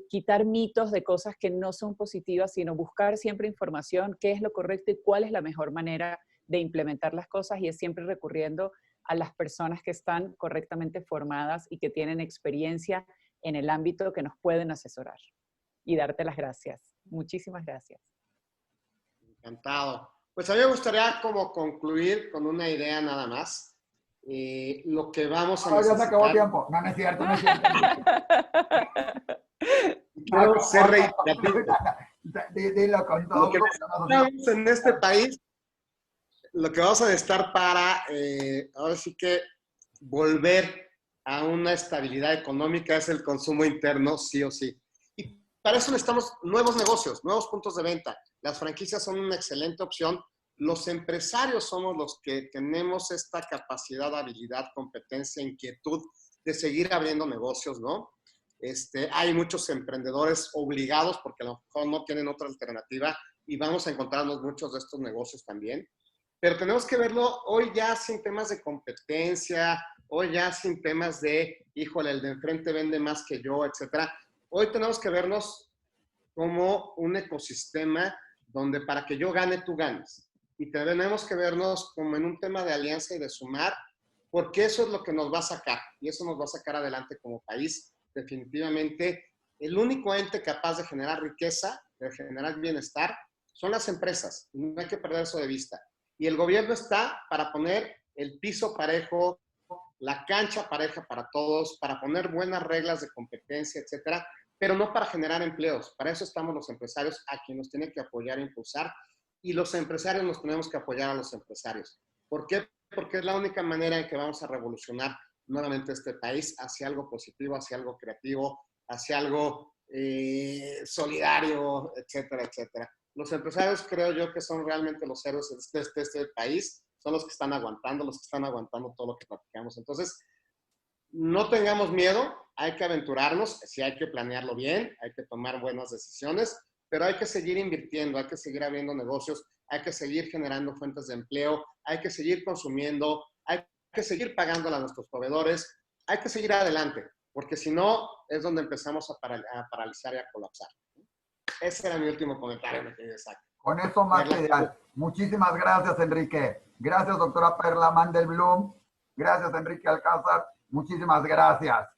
quitar mitos de cosas que no son positivas, sino buscar siempre información, qué es lo correcto y cuál es la mejor manera de implementar las cosas, y es siempre recurriendo a las personas que están correctamente formadas y que tienen experiencia en el ámbito, que nos pueden asesorar. Y darte las gracias. Muchísimas gracias. Encantado. Pues a mí me gustaría como concluir con una idea nada más. Lo que vamos a necesitar... Ya se acabó tiempo. No, no es cierto, no es cierto. Quiero ser reiterativo. Dilo con todo. Lo que necesitamos en este país, lo que vamos a necesitar para, ahora sí que volver a una estabilidad económica es el consumo interno, sí o sí. Y para eso necesitamos nuevos negocios, nuevos puntos de venta. Las franquicias son una excelente opción. Los empresarios somos los que tenemos esta capacidad, habilidad, competencia, inquietud de seguir abriendo negocios, ¿no? Hay muchos emprendedores obligados porque a lo mejor no tienen otra alternativa, y vamos a encontrarnos muchos de estos negocios también. Pero tenemos que verlo hoy ya sin temas de competencia, hoy ya sin temas de, híjole, el de enfrente vende más que yo, etcétera. Hoy tenemos que vernos como un ecosistema donde para que yo gane, tú ganes. Y tenemos que vernos como en un tema de alianza y de sumar, porque eso es lo que nos va a sacar, y eso nos va a sacar adelante como país. Definitivamente, el único ente capaz de generar riqueza, de generar bienestar, son las empresas. No hay que perder eso de vista. Y el gobierno está para poner el piso parejo, la cancha pareja para todos, para poner buenas reglas de competencia, etcétera, pero no para generar empleos. Para eso estamos los empresarios, a quienes nos tienen que apoyar e impulsar, y los empresarios nos tenemos que apoyar a los empresarios. ¿Por qué? Porque es la única manera en que vamos a revolucionar nuevamente este país hacia algo positivo, hacia algo creativo, hacia algo solidario, etcétera, etcétera. Los empresarios creo yo que son realmente los héroes de este país, son los que están aguantando todo lo que platicamos. Entonces, no tengamos miedo, hay que aventurarnos, sí hay que planearlo bien, hay que tomar buenas decisiones, pero hay que seguir invirtiendo, hay que seguir abriendo negocios, hay que seguir generando fuentes de empleo, hay que seguir consumiendo, hay que seguir pagándole a nuestros proveedores, hay que seguir adelante, porque si no es donde empezamos a paralizar y a colapsar. Ese era mi último comentario, me querido Isaac. Con eso más que ideal. Muchísimas gracias, Enrique. Gracias, doctora Perla Mandelblum. Gracias, Enrique Alcázar. Muchísimas gracias.